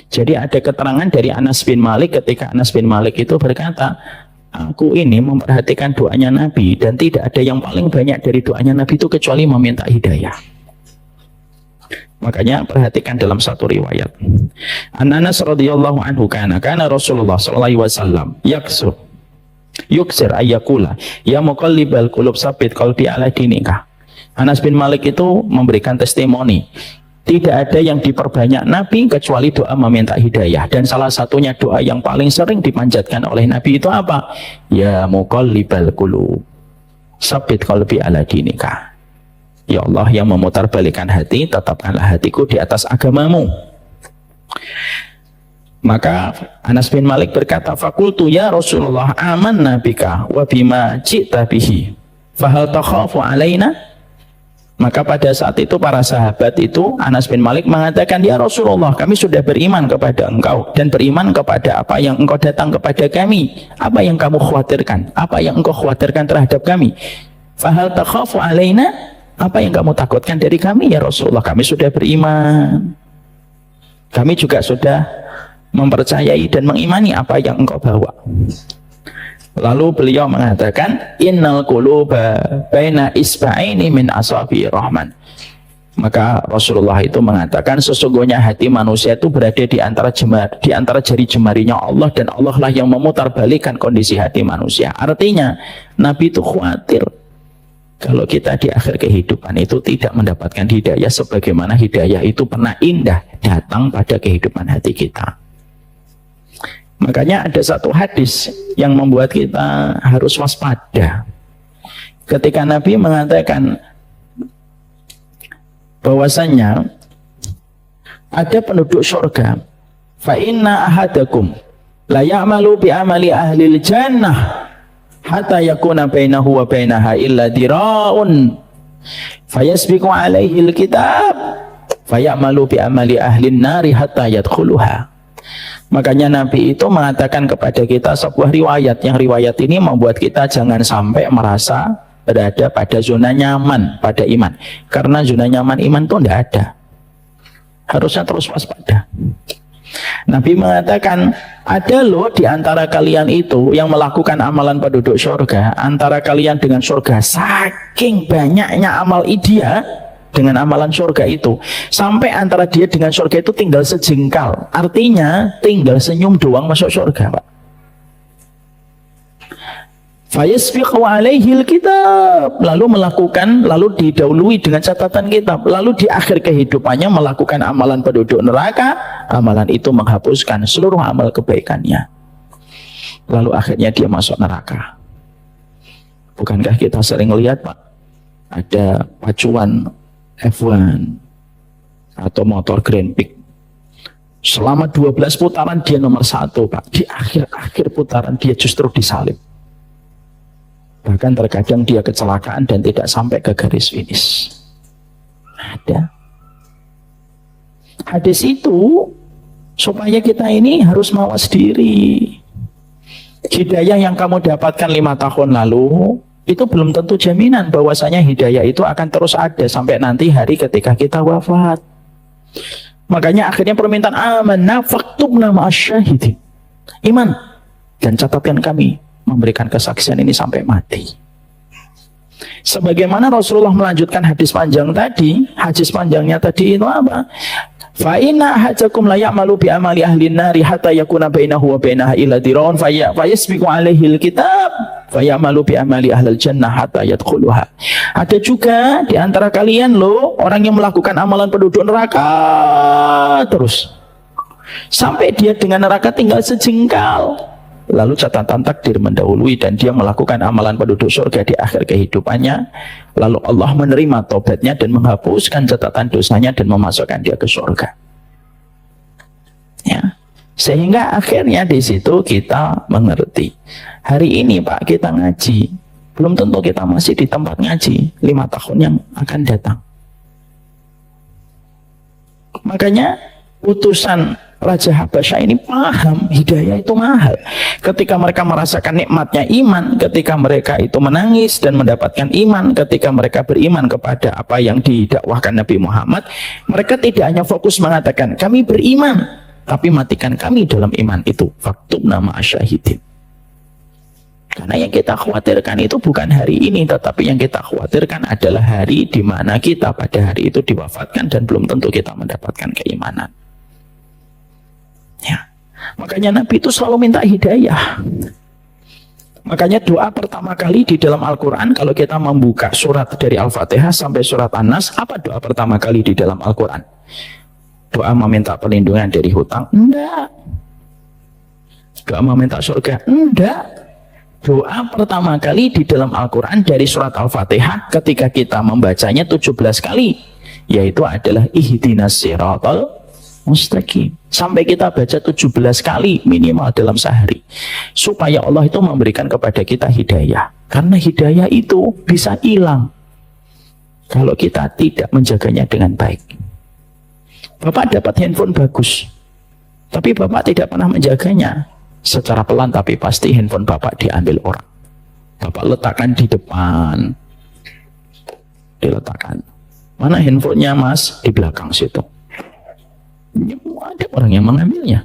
S1: Jadi ada keterangan dari Anas bin Malik ketika Anas bin Malik itu berkata, aku ini memperhatikan doanya Nabi dan tidak ada yang paling banyak dari doanya Nabi itu kecuali meminta hidayah. Makanya perhatikan dalam satu riwayat. Anas radhiyallahu anhu kana Rasulullah sallallahu alaihi wasallam yuksir ayyakula ya muqallibal qulub sabit qalbi ala dinika. Anas bin Malik itu memberikan testimoni tidak ada yang diperbanyak Nabi kecuali doa meminta hidayah, dan salah satunya doa yang paling sering dipanjatkan oleh Nabi itu apa? Ya muqallibal qulub sabit qalbi ala dinika. Ya Allah yang memutarbalikkan hati, tetapkanlah hatiku di atas agamamu. Maka Anas bin Malik berkata, fakultu ya Rasulullah amanna bika wa bima ji'ta bihi fahal takhafu alaina. Maka pada saat itu para sahabat itu Anas bin Malik mengatakan, ya Rasulullah kami sudah beriman kepada engkau dan beriman kepada apa yang engkau datang kepada kami. Apa yang kamu khawatirkan? Apa yang engkau khawatirkan terhadap kami? Fahal takhafu alaina, apa yang kamu takutkan dari kami ya Rasulullah? Kami sudah beriman, kami juga sudah mempercayai dan mengimani apa yang engkau bawa. Lalu beliau mengatakan, innal quluba baina isba'aini min asabi rahman. Maka Rasulullah itu mengatakan sesungguhnya hati manusia itu berada di antara jari jemarinya Allah, dan Allah lah yang memutarbalikkan kondisi hati manusia. Artinya Nabi itu khawatir kalau kita di akhir kehidupan itu tidak mendapatkan hidayah sebagaimana hidayah itu pernah indah datang pada kehidupan hati kita. Makanya ada satu hadis yang membuat kita harus waspada. Ketika Nabi mengatakan bahwasanya ada penduduk surga, fa inna ahadakum la ya'malu bi amali ahlil jannah hatta yakuna bainahu wa bainaha illa dira'un fayasbiqu alaihi alkitab fayamalu bi amali ahlin nari hatta yadkhuluha. Makanya Nabi itu mengatakan kepada kita sebuah riwayat, yang riwayat ini membuat kita jangan sampai merasa berada pada zona nyaman pada iman, karena zona nyaman iman itu tidak ada. Harusnya terus waspada. Nabi mengatakan ada loh di antara kalian itu yang melakukan amalan penduduk surga, antara kalian dengan surga, saking banyaknya amal dia dengan amalan surga itu, sampai antara dia dengan surga itu tinggal sejengkal. Artinya tinggal senyum doang masuk surga, Pak. Fayasbiqu alaihi alkitab, lalu didahului dengan catatan kitab, lalu di akhir kehidupannya melakukan amalan penduduk neraka, amalan itu menghapuskan seluruh amal kebaikannya, lalu akhirnya dia masuk neraka. Bukankah kita sering lihat, Pak, ada pacuan F1 atau motor Grand Prix, selama 12 putaran dia nomor 1, Pak, di akhir putaran dia justru disalib. Bahkan terkadang dia kecelakaan dan tidak sampai ke garis finish. Ada hadis itu supaya kita ini harus mawas diri. Hidayah yang kamu dapatkan 5 tahun lalu itu belum tentu jaminan bahwasanya hidayah itu akan terus ada sampai nanti hari ketika kita wafat. Makanya akhirnya permintaan amanna faktubna ma'asyahidin, iman dan catatkan kami memberikan kesaksian ini sampai mati. Sebagaimana Rasulullah melanjutkan hadis panjang tadi, hadis panjangnya tadi itu apa? Fa inna ahadakum la ya'malu bi amali ahli nari hatta yakuna bainahu wa bainaha illa dira'un fayasbiqu alaihi alkitab fayamalu bi amali ahlil jannah hatta yadkhuluha. Ada juga di antara kalian loh orang yang melakukan amalan penduduk neraka terus sampai dia dengan neraka tinggal sejengkal. Lalu catatan takdir mendahului dan dia melakukan amalan penduduk surga di akhir kehidupannya. Lalu Allah menerima tobatnya dan menghapuskan catatan dosanya dan memasukkan dia ke surga. Ya. Sehingga akhirnya di situ kita mengerti. Hari ini Pak kita ngaji, belum tentu kita masih di tempat ngaji 5 tahun yang akan datang. Makanya utusan Raja Habasyah ini paham hidayah itu mahal. Ketika mereka merasakan nikmatnya iman, ketika mereka itu menangis dan mendapatkan iman, ketika mereka beriman kepada apa yang didakwahkan Nabi Muhammad, mereka tidak hanya fokus mengatakan kami beriman, tapi matikan kami dalam iman itu. Faktubna ma'asyahidin. Karena yang kita khawatirkan itu bukan hari ini, tetapi yang kita khawatirkan adalah hari di mana kita pada hari itu diwafatkan dan belum tentu kita mendapatkan keimanan. Ya. Makanya Nabi itu selalu minta hidayah. Makanya doa pertama kali di dalam Al-Quran, kalau kita membuka surat dari Al-Fatihah sampai surat An-Nas, apa doa pertama kali di dalam Al-Quran? Doa meminta perlindungan dari hutang? Enggak. Doa meminta surga? Enggak. Doa pertama kali di dalam Al-Quran dari surat Al-Fatihah ketika kita membacanya 17 kali, yaitu adalah ihdinas siratal mustaqim. Sampai kita baca 17 kali minimal dalam sehari, supaya Allah itu memberikan kepada kita hidayah. Karena hidayah itu bisa hilang kalau kita tidak menjaganya dengan baik. Bapak dapat handphone bagus, tapi Bapak tidak pernah menjaganya. Secara pelan tapi pasti handphone Bapak diambil orang. Bapak letakkan di depan, diletakkan. Mana handphonenya Mas? Di belakang situ. Ada orang yang mengambilnya.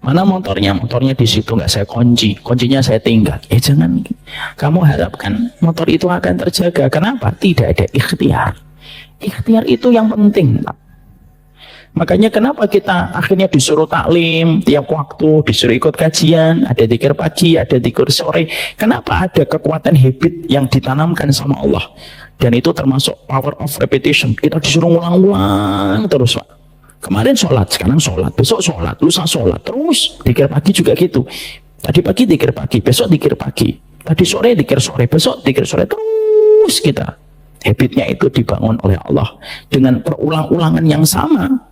S1: Mana motornya? Motornya di situ, nggak saya kunci, kuncinya saya tinggal. Jangan kamu harapkan motor itu akan terjaga. Kenapa? Tidak ada ikhtiar. Ikhtiar itu yang penting, Pak. Makanya kenapa kita akhirnya disuruh taklim tiap waktu, disuruh ikut kajian, ada dzikir pagi, ada dzikir sore. Kenapa ada kekuatan habit yang ditanamkan sama Allah? Dan itu termasuk power of repetition. Kita disuruh ulang-ulang terus, Pak. Kemarin sholat, sekarang sholat, besok sholat, lusa sholat, terus dzikir pagi juga gitu. Tadi pagi dzikir pagi, besok dzikir pagi. Tadi sore dzikir sore, besok dzikir sore, terus kita. Habitnya itu dibangun oleh Allah dengan perulang-ulangan yang sama.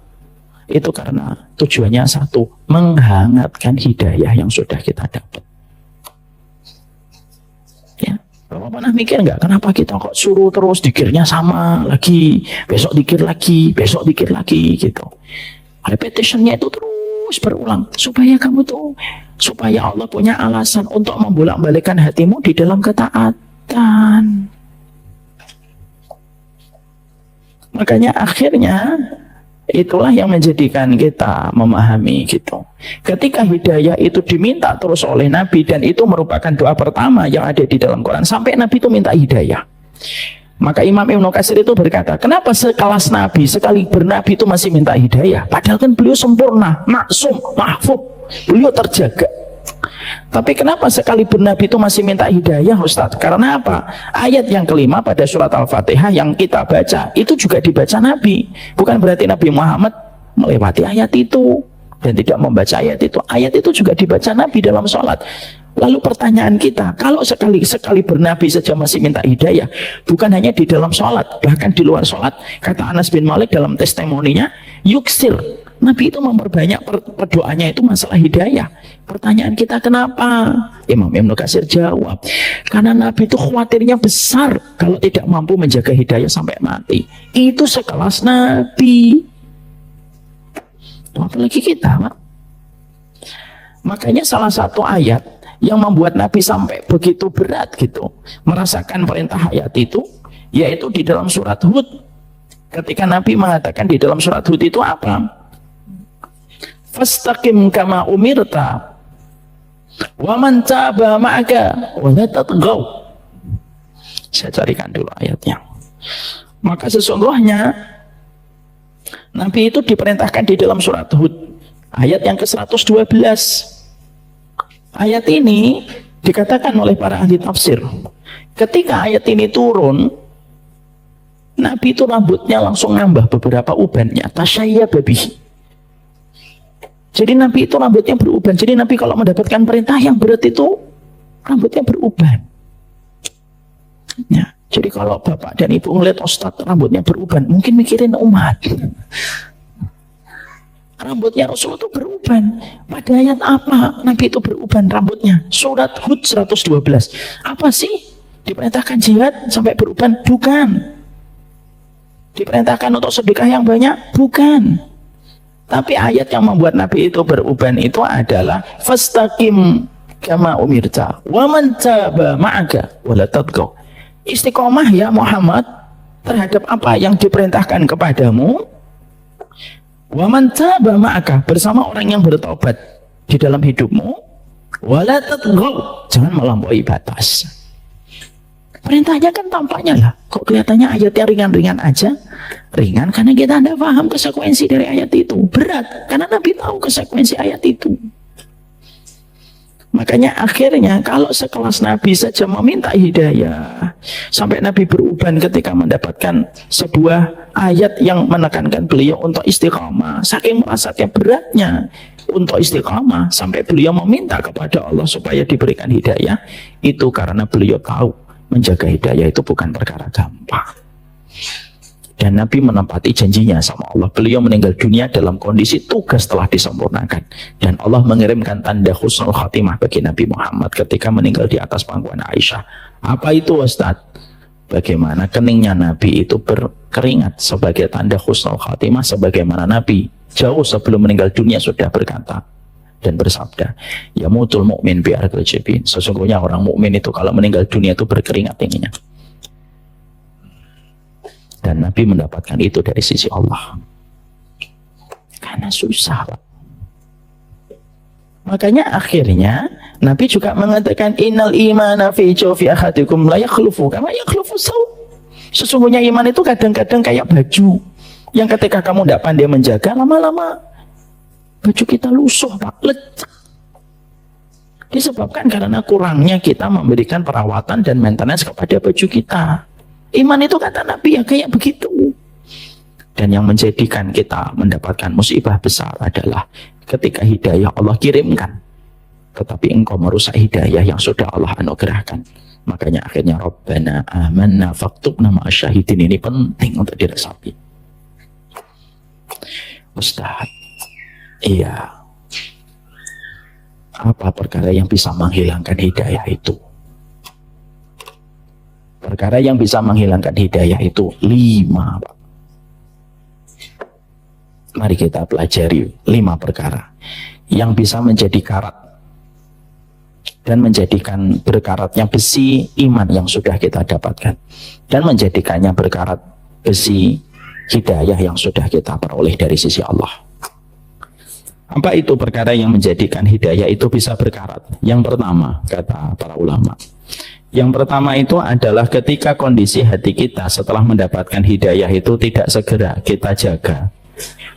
S1: Itu karena tujuannya satu, menghangatkan hidayah yang sudah kita dapat. Ya, Bapak pernah mikir nggak kenapa kita kok suruh terus dikirnya sama lagi, besok dikir lagi, besok dikir lagi gitu. Repetitionnya itu terus berulang supaya kamu tuh, supaya Allah punya alasan untuk membolak-balikkan hatimu di dalam ketaatan. Makanya akhirnya itulah yang menjadikan kita memahami gitu. Ketika hidayah itu diminta terus oleh Nabi, dan itu merupakan doa pertama yang ada di dalam Quran, sampai Nabi itu minta hidayah. Maka Imam Ibnu Katsir itu berkata, kenapa sekelas Nabi, sekali bernabi itu masih minta hidayah? Padahal kan beliau sempurna, maksum, mahfud, beliau terjaga. Tapi kenapa sekali bernabi itu masih minta hidayah, Ustaz? Karena apa? Ayat yang kelima pada surat Al-Fatihah yang kita baca, itu juga dibaca Nabi. Bukan berarti Nabi Muhammad melewati ayat itu dan tidak membaca ayat itu. Ayat itu juga dibaca Nabi dalam sholat. Lalu pertanyaan kita, kalau sekali bernabi saja masih minta hidayah, bukan hanya di dalam sholat, bahkan di luar sholat, kata Anas bin Malik dalam testimoninya, yuksir, Nabi itu memperbanyak perdoanya itu masalah hidayah. Pertanyaan kita kenapa? Imam Ibnu Katsir jawab, karena Nabi itu khawatirnya besar kalau tidak mampu menjaga hidayah sampai mati. Itu sekelas Nabi. Apalagi kita, Pak. Makanya salah satu ayat yang membuat Nabi sampai begitu berat gitu merasakan perintah ayat itu, yaitu di dalam surat Hud. Ketika Nabi mengatakan di dalam surat Hud itu apa? Fastaqim kama umirta wa man taba ma'aka wa la tatghaw. Saya carikan dulu ayatnya. Maka sesungguhnya Nabi itu diperintahkan di dalam surat Hud ayat yang ke-112. Ayat ini dikatakan oleh para ahli tafsir, ketika ayat ini turun, Nabi itu rambutnya langsung nambah beberapa ubannya, tasyayya babihi. Jadi Nabi itu rambutnya beruban. Jadi Nabi kalau mendapatkan perintah yang berat itu rambutnya beruban. Ya, jadi kalau bapak dan ibu ngeliat Ustadz rambutnya beruban, mungkin mikirin umat. Rambutnya Rasul itu beruban. Pada ayat apa Nabi itu beruban rambutnya? Surat Hud 112. Apa sih? Diperintahkan jihad sampai beruban? Bukan. Diperintahkan untuk sedekah yang banyak? Bukan. Tapi ayat yang membuat Nabi itu beruban itu adalah fastaqim kama umirta wa man taba ma'aka wa la tatghaw. Istiqomah ya Muhammad terhadap apa yang diperintahkan kepadamu. Wa man taba ma'aka, bersama orang yang bertobat di dalam hidupmu, wala tatghaw, jangan melampaui batas. Perintahnya kan tampaknya lah, kok kelihatannya ayatnya ringan-ringan aja. Ringan karena kita tidak paham konsekuensi dari ayat itu. Berat karena Nabi tahu konsekuensi ayat itu. Makanya akhirnya kalau sekelas Nabi saja meminta hidayah, sampai Nabi beruban ketika mendapatkan sebuah ayat yang menekankan beliau untuk istiqamah, saking merasanya beratnya untuk istiqamah sampai beliau meminta kepada Allah supaya diberikan hidayah, itu karena beliau tahu menjaga hidayah itu bukan perkara gampang. Dan Nabi menempati janjinya sama Allah. Beliau meninggal dunia dalam kondisi tugas telah disempurnakan. Dan Allah mengirimkan tanda husnul khatimah bagi Nabi Muhammad ketika meninggal di atas pangkuan Aisyah. Apa itu Ustaz? Bagaimana keningnya Nabi itu berkeringat sebagai tanda husnul khatimah, sebagaimana Nabi jauh sebelum meninggal dunia sudah berkata dan bersabda, ya mutul mu'min bi'arqil jabin. Sesungguhnya orang mukmin itu kalau meninggal dunia itu berkeringat ininya. Dan Nabi mendapatkan itu dari sisi Allah. Karena susah, Pak. Makanya akhirnya Nabi juga mengatakan innal imana fi jawfi ahadikum la yakhlufu kama yakhlufu saw. Sesungguhnya iman itu kadang-kadang kayak baju yang ketika kamu tidak pandai menjaga, lama-lama baju kita lusuh, Pak, lecek. Disebabkan karena kurangnya kita memberikan perawatan dan maintenance kepada baju kita. Iman itu kata Nabi ya kayak begitu. Dan yang menjadikan kita mendapatkan musibah besar adalah ketika hidayah Allah kirimkan, tetapi engkau merusak hidayah yang sudah Allah anugerahkan. Makanya akhirnya Rabbana amanna faktubna ma'asyahidin, ini penting untuk diresapi. Ustaz, iya, apa perkara yang bisa menghilangkan hidayah itu? Perkara yang bisa menghilangkan hidayah itu 5, Pak. Mari kita pelajari 5 perkara yang bisa menjadi karat dan menjadikan berkaratnya besi iman yang sudah kita dapatkan, dan menjadikannya berkarat besi hidayah yang sudah kita peroleh dari sisi Allah. Apa itu perkara yang menjadikan hidayah itu bisa berkarat? Yang pertama, kata para ulama, yang pertama itu adalah ketika kondisi hati kita setelah mendapatkan hidayah itu tidak segera kita jaga,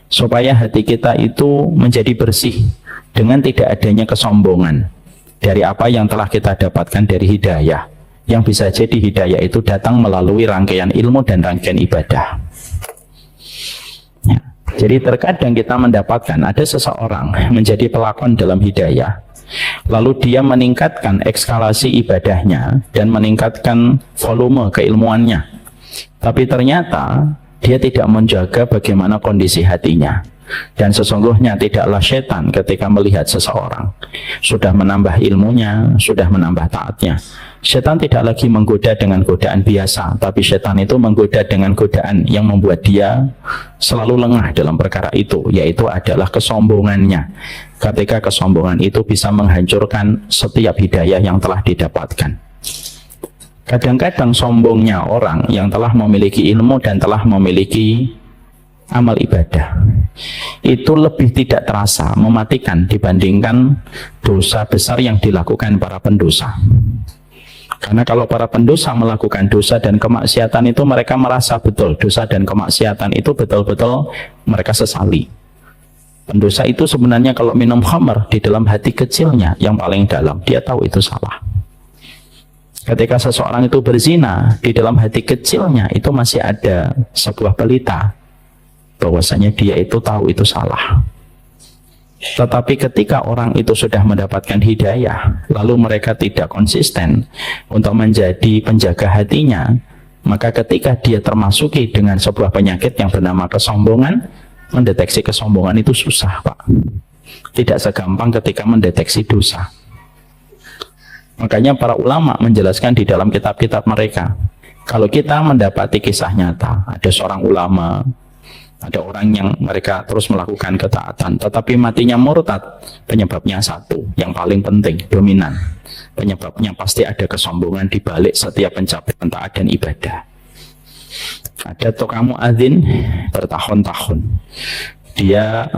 S1: supaya hati kita itu menjadi bersih dengan tidak adanya kesombongan dari apa yang telah kita dapatkan dari hidayah. Yang bisa jadi hidayah itu datang melalui rangkaian ilmu dan rangkaian ibadah. Ya. Jadi terkadang kita mendapatkan ada seseorang menjadi pelakon dalam hidayah, lalu dia meningkatkan eskalasi ibadahnya dan meningkatkan volume keilmuannya, tapi ternyata dia tidak menjaga bagaimana kondisi hatinya. Dan sesungguhnya tidaklah setan ketika melihat seseorang sudah menambah ilmunya, sudah menambah taatnya, setan tidak lagi menggoda dengan godaan biasa, tapi setan itu menggoda dengan godaan yang membuat dia selalu lengah dalam perkara itu, yaitu adalah kesombongannya. Ketika kesombongan itu bisa menghancurkan setiap hidayah yang telah didapatkan. Kadang-kadang sombongnya orang yang telah memiliki ilmu dan telah memiliki amal ibadah itu lebih tidak terasa mematikan dibandingkan dosa besar yang dilakukan para pendosa. Karena kalau para pendosa melakukan dosa dan kemaksiatan itu mereka merasa betul dosa dan kemaksiatan itu betul-betul mereka sesali. Pendosa itu sebenarnya kalau minum khamr di dalam hati kecilnya yang paling dalam dia tahu itu salah. Ketika seseorang itu berzina, di dalam hati kecilnya itu masih ada sebuah pelita bahwasanya dia itu tahu itu salah. Tetapi ketika orang itu sudah mendapatkan hidayah, lalu mereka tidak konsisten untuk menjadi penjaga hatinya, maka ketika dia termasuki dengan sebuah penyakit yang bernama kesombongan, mendeteksi kesombongan itu susah, Pak. Tidak segampang ketika mendeteksi dosa. Makanya para ulama menjelaskan di dalam kitab-kitab mereka, kalau kita mendapati kisah nyata, ada seorang ulama, ada orang yang mereka terus melakukan ketaatan, tetapi matinya murtad, penyebabnya satu, yang paling penting, dominan. Penyebabnya pasti ada kesombongan di balik setiap pencapaian taat dan ibadah. Ada tukang muadzin bertahun-tahun, dia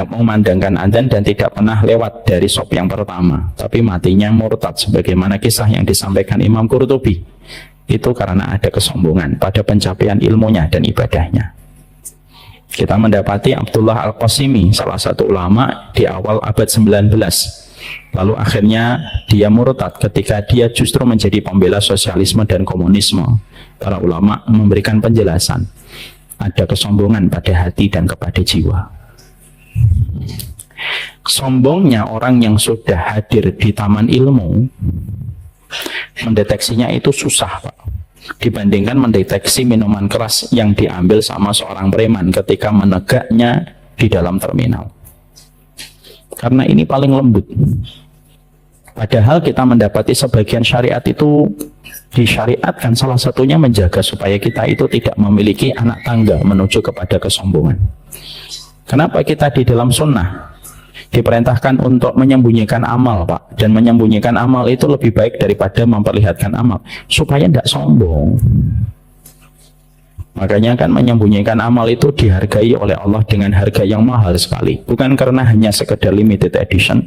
S1: memandangkan adzan dan tidak pernah lewat dari sop yang pertama, tapi matinya murtad sebagaimana kisah yang disampaikan Imam Qurtubi. Itu karena ada kesombongan pada pencapaian ilmunya dan ibadahnya. Kita mendapati Abdullah Al-Qasimi, salah satu ulama di awal abad 19, lalu akhirnya dia murtad ketika dia justru menjadi pembela sosialisme dan komunisme. Para ulama memberikan penjelasan, ada kesombongan pada hati dan kepada jiwa. Sombongnya orang yang sudah hadir di taman ilmu, mendeteksinya itu susah, Pak, dibandingkan mendeteksi minuman keras yang diambil sama seorang preman ketika menegaknya di dalam terminal. Karena ini paling lembut. Padahal kita mendapati sebagian syariat itu disyariatkan, salah satunya menjaga supaya kita itu tidak memiliki anak tangga menuju kepada kesombongan. Kenapa kita di dalam sunnah diperintahkan untuk menyembunyikan amal, Pak? Dan menyembunyikan amal itu lebih baik daripada memperlihatkan amal, supaya tidak sombong. Makanya kan menyembunyikan amal itu dihargai oleh Allah dengan harga yang mahal sekali. Bukan karena hanya sekedar limited edition,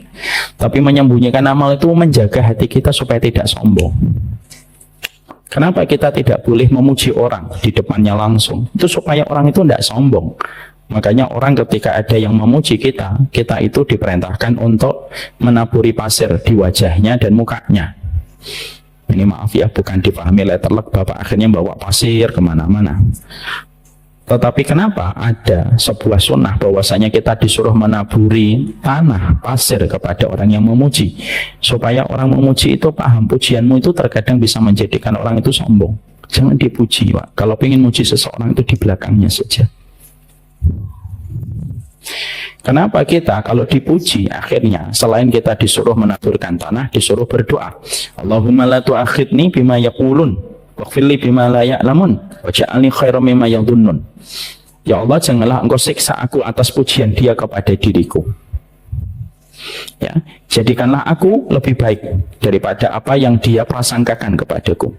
S1: tapi menyembunyikan amal itu menjaga hati kita supaya tidak sombong. Kenapa kita tidak boleh memuji orang di depannya langsung? Itu supaya orang itu tidak sombong. Makanya orang ketika ada yang memuji kita, kita itu diperintahkan untuk menaburi pasir di wajahnya dan mukanya. Ini maaf ya, bukan dipahami letterlek, Bapak akhirnya bawa pasir kemana-mana. Tetapi kenapa ada sebuah sunnah bahwasanya kita disuruh menaburi tanah, pasir kepada orang yang memuji, supaya orang memuji itu paham pujianmu itu terkadang bisa menjadikan orang itu sombong. Jangan dipuji, Pak. Kalau ingin muji seseorang itu di belakangnya saja. Kenapa kita kalau dipuji akhirnya selain kita disuruh menaburkan tanah, disuruh berdoa, Allahumma la tu'akhidni bima yaqulun waghfirli bima la ya'lamun waj'alni khairan mimma yadhunnun. Ya Allah, janganlah engkau siksa aku atas pujian dia kepada diriku. Ya, jadikanlah aku lebih baik daripada apa yang dia prasangkakan kepadaku.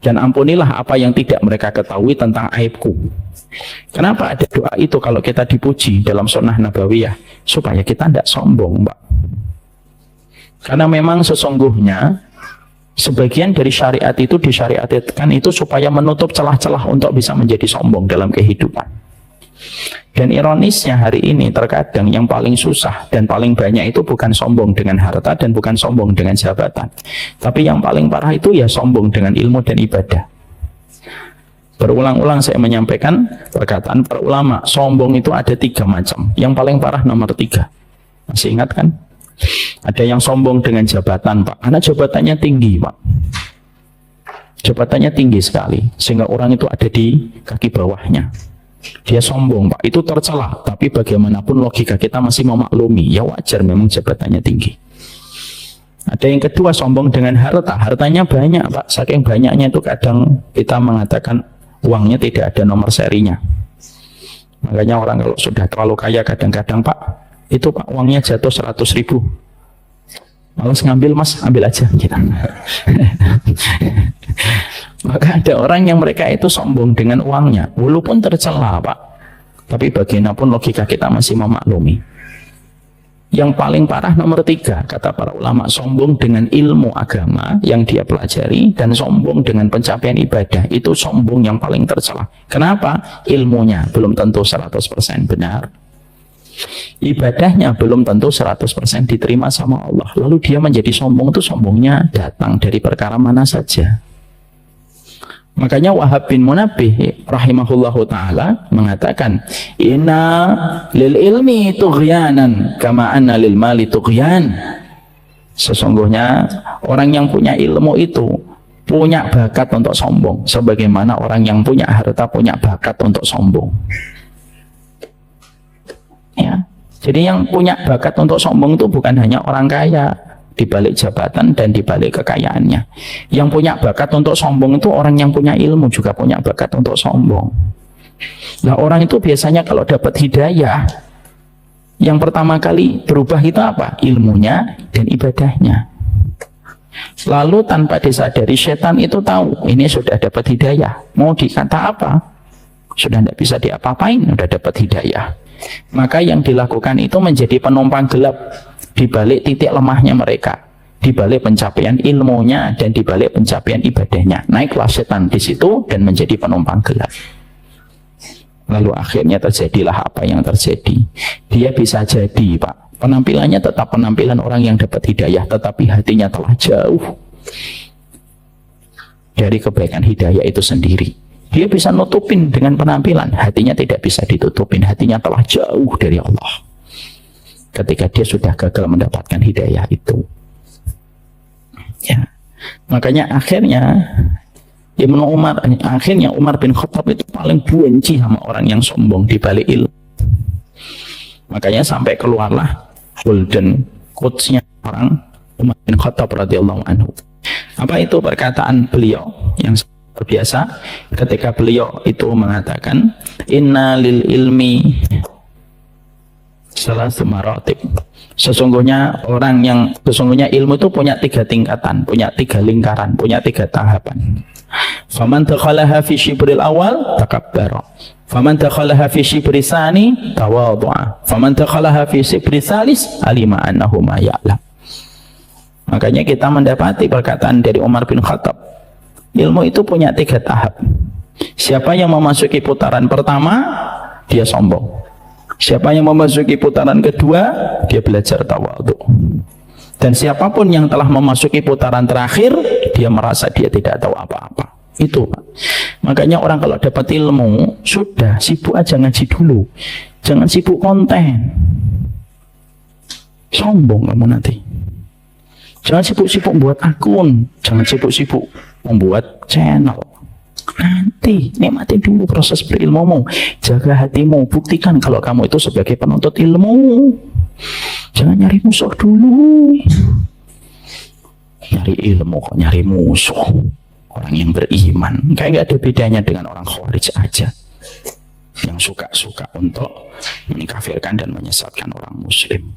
S1: Dan ampunilah apa yang tidak mereka ketahui tentang aibku. Kenapa ada doa itu kalau kita dipuji dalam sunnah nabawiyah? Supaya kita tidak sombong, Mbak. Karena memang sesungguhnya sebagian dari syariat itu disyariatkan itu supaya menutup celah-celah untuk bisa menjadi sombong dalam kehidupan. Dan ironisnya hari ini terkadang yang paling susah dan paling banyak itu bukan sombong dengan harta dan bukan sombong dengan jabatan. Tapi yang paling parah itu ya sombong dengan ilmu dan ibadah. Berulang-ulang saya menyampaikan perkataan para ulama, sombong itu ada 3 macam. Yang paling parah nomor 3. Masih ingat kan? Ada yang sombong dengan jabatan, Pak. Karena jabatannya tinggi, Pak. Jabatannya tinggi sekali, sehingga orang itu ada di kaki bawahnya. Dia sombong, Pak. Itu tercela, tapi bagaimanapun logika kita masih memaklumi. Ya wajar memang jabatannya tinggi. Ada yang kedua, sombong dengan harta. Hartanya banyak, Pak. Saking banyaknya itu kadang kita mengatakan uangnya tidak ada nomor serinya. Makanya orang kalau sudah terlalu kaya kadang-kadang, Pak, itu Pak uangnya jatuh 100.000. Malas ngambil, Mas, ambil aja kita. Maka ada orang yang mereka itu sombong dengan uangnya, walaupun tercela, Pak. Tapi bagaimanapun logika kita masih memaklumi. Yang paling parah nomor 3, kata para ulama, sombong dengan ilmu agama yang dia pelajari dan sombong dengan pencapaian ibadah. Itu sombong yang paling tercela. Kenapa? Ilmunya belum tentu 100% benar. Ibadahnya belum tentu 100% diterima sama Allah. Lalu dia menjadi sombong, itu sombongnya datang dari perkara mana saja. Makanya Wahab bin Munabbih rahimahullahu ta'ala mengatakan, inna lil ilmi tughyanan kama anna lil mali tughyan. Sesungguhnya orang yang punya ilmu itu punya bakat untuk sombong, sebagaimana orang yang punya harta punya bakat untuk sombong. Ya, jadi yang punya bakat untuk sombong itu bukan hanya orang kaya di balik jabatan dan di balik kekayaannya. Yang punya bakat untuk sombong itu orang yang punya ilmu juga punya bakat untuk sombong. Nah, orang itu biasanya kalau dapat hidayah, yang pertama kali berubah itu apa? Ilmunya dan ibadahnya. Lalu tanpa disadari setan itu tahu ini sudah dapat hidayah, mau dikata apa? Sudah tidak bisa diapa-apain, sudah dapat hidayah. Maka yang dilakukan itu menjadi penumpang gelap di balik titik lemahnya mereka, di balik pencapaian ilmunya dan di balik pencapaian ibadahnya. Naiklah setan di situ dan menjadi penumpang gelap. Lalu akhirnya terjadilah apa yang terjadi. Dia bisa jadi, Pak, penampilannya tetap penampilan orang yang dapat hidayah, tetapi hatinya telah jauh dari kebaikan hidayah itu sendiri. Dia bisa nutupin dengan penampilan, hatinya tidak bisa ditutupin, hatinya telah jauh dari Allah ketika dia sudah gagal mendapatkan hidayah itu. Ya, makanya akhirnya Umar bin Khattab itu paling benci sama orang yang sombong di balik ilmu. Makanya sampai keluarlah golden quotes-nya orang Umar bin Khattab radhiyallahu anhu. Apa itu perkataan beliau yang terbiasa ketika beliau itu mengatakan, inna lil ilmi salasu maratib. Sesungguhnya ilmu itu punya 3 tingkatan, punya 3 lingkaran, punya 3 tahapan. Faman dakhalaha fi syibril awal takabbara, faman dakhalaha fi syibri tsani tawadhu'a, faman dakhalaha fi syibri tsalis alima annahu ma ya'lam. Makanya kita mendapati perkataan dari Umar bin Khattab Ilmu itu punya 3 tahap. Siapa yang memasuki putaran pertama, dia sombong. Siapa yang memasuki putaran kedua, dia belajar tawadhu. Dan siapapun yang telah memasuki putaran terakhir, dia merasa dia tidak tahu apa-apa. Itu Pak. Makanya orang kalau dapat ilmu, sudah sibuk aja ngaji dulu. Jangan sibuk konten. Sombong kamu nanti. Jangan sibuk-sibuk membuat akun. Jangan sibuk-sibuk membuat channel. Nanti nikmati dulu proses berilmumu. Jaga hatimu. Buktikan kalau kamu itu sebagai penuntut ilmu. Jangan nyari musuh dulu. Nyari ilmu kok nyari musuh. Orang yang beriman kayak gak ada bedanya dengan orang khawarij aja yang suka-suka untuk mengkafirkan dan menyesatkan orang muslim.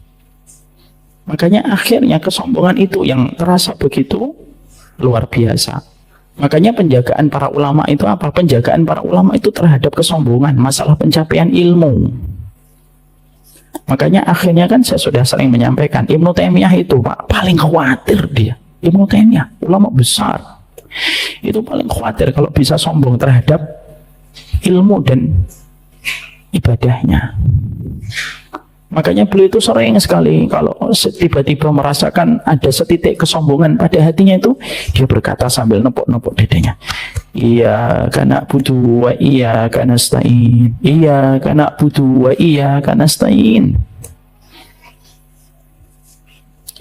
S1: Makanya akhirnya kesombongan itu yang terasa begitu luar biasa. Makanya penjagaan para ulama itu apa? Penjagaan para ulama itu terhadap kesombongan, masalah pencapaian ilmu. Makanya akhirnya kan saya sudah sering menyampaikan, Ibnu Taimiyah itu Pak, paling khawatir dia. Ibnu Taimiyah, ulama besar, itu paling khawatir kalau bisa sombong terhadap ilmu dan ibadahnya. Makanya beliau itu sering sekali kalau tiba-tiba merasakan ada setitik kesombongan pada hatinya itu, dia berkata sambil nepuk-nepuk dadanya, iya karena butuh wa iya karena stain, iya karena butuh wa iya karena stain.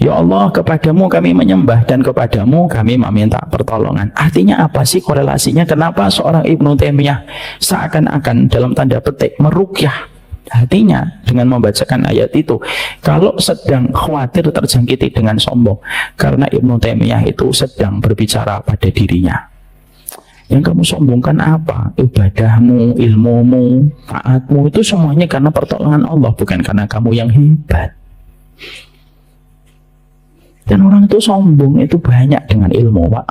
S1: Ya Allah, kepadamu kami menyembah dan kepadamu kami meminta pertolongan. Artinya apa sih korelasinya? Kenapa seorang Ibnu Taimiyah seakan-akan dalam tanda petik meruqyah hatinya dengan membacakan ayat itu? Kalau sedang khawatir terjangkiti dengan sombong, karena Ibnu Taimiyah itu sedang berbicara pada dirinya. Yang kamu sombongkan apa? Ibadahmu, ilmumu, taatmu, itu semuanya karena pertolongan Allah, bukan karena kamu yang hebat. Dan orang itu sombong itu banyak dengan ilmu Pak.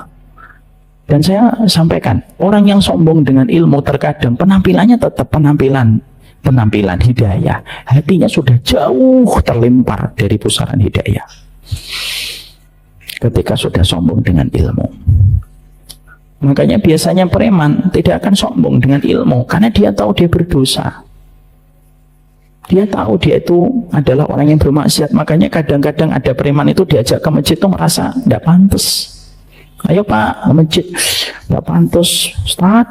S1: Dan saya sampaikan, orang yang sombong dengan ilmu terkadang penampilannya tetap penampilan hidayah. Hatinya sudah jauh terlempar dari pusaran hidayah. Ketika sudah sombong dengan ilmu. Makanya biasanya preman tidak akan sombong dengan ilmu, karena dia tahu dia berdosa. Dia tahu dia itu adalah orang yang bermaksiat. Makanya kadang-kadang ada preman itu diajak ke masjid itu merasa tidak pantas. Ayo Pak, ke masjid. Tidak pantas, Ustaz.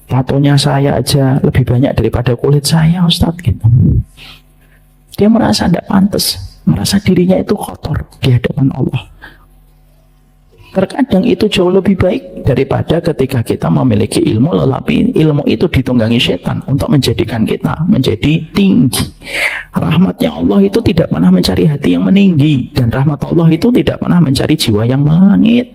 S1: Tatonya saya aja lebih banyak daripada kulit saya, Ustaz. Gitu. Dia merasa tidak pantas. Merasa dirinya itu kotor di hadapan Allah. Terkadang itu jauh lebih baik daripada ketika kita memiliki ilmu, tetapi ilmu itu ditunggangi setan untuk menjadikan kita menjadi tinggi. Rahmatnya Allah itu tidak pernah mencari hati yang meninggi, dan rahmat Allah itu tidak pernah mencari jiwa yang melangit.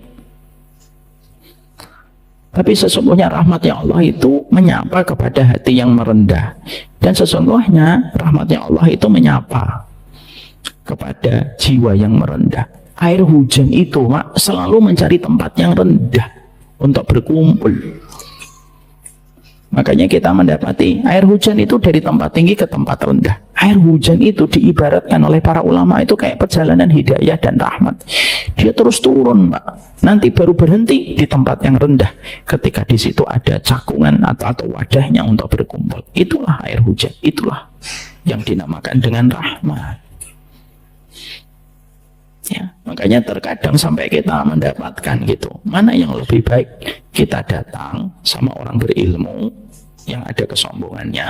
S1: Tapi sesungguhnya rahmatnya Allah itu menyapa kepada hati yang merendah, dan sesungguhnya rahmatnya Allah itu menyapa kepada jiwa yang merendah. Air hujan itu Mak, selalu mencari tempat yang rendah untuk berkumpul. Makanya kita mendapati air hujan itu dari tempat tinggi ke tempat rendah. Air hujan itu diibaratkan oleh para ulama itu kayak perjalanan hidayah dan rahmat. Dia terus turun Pak, nanti baru berhenti di tempat yang rendah ketika di situ ada cakungan atau wadahnya untuk berkumpul. Itulah air hujan, itulah yang dinamakan dengan rahmat. Ya, makanya terkadang sampai kita mendapatkan gitu, mana yang lebih baik, kita datang sama orang berilmu yang ada kesombongannya,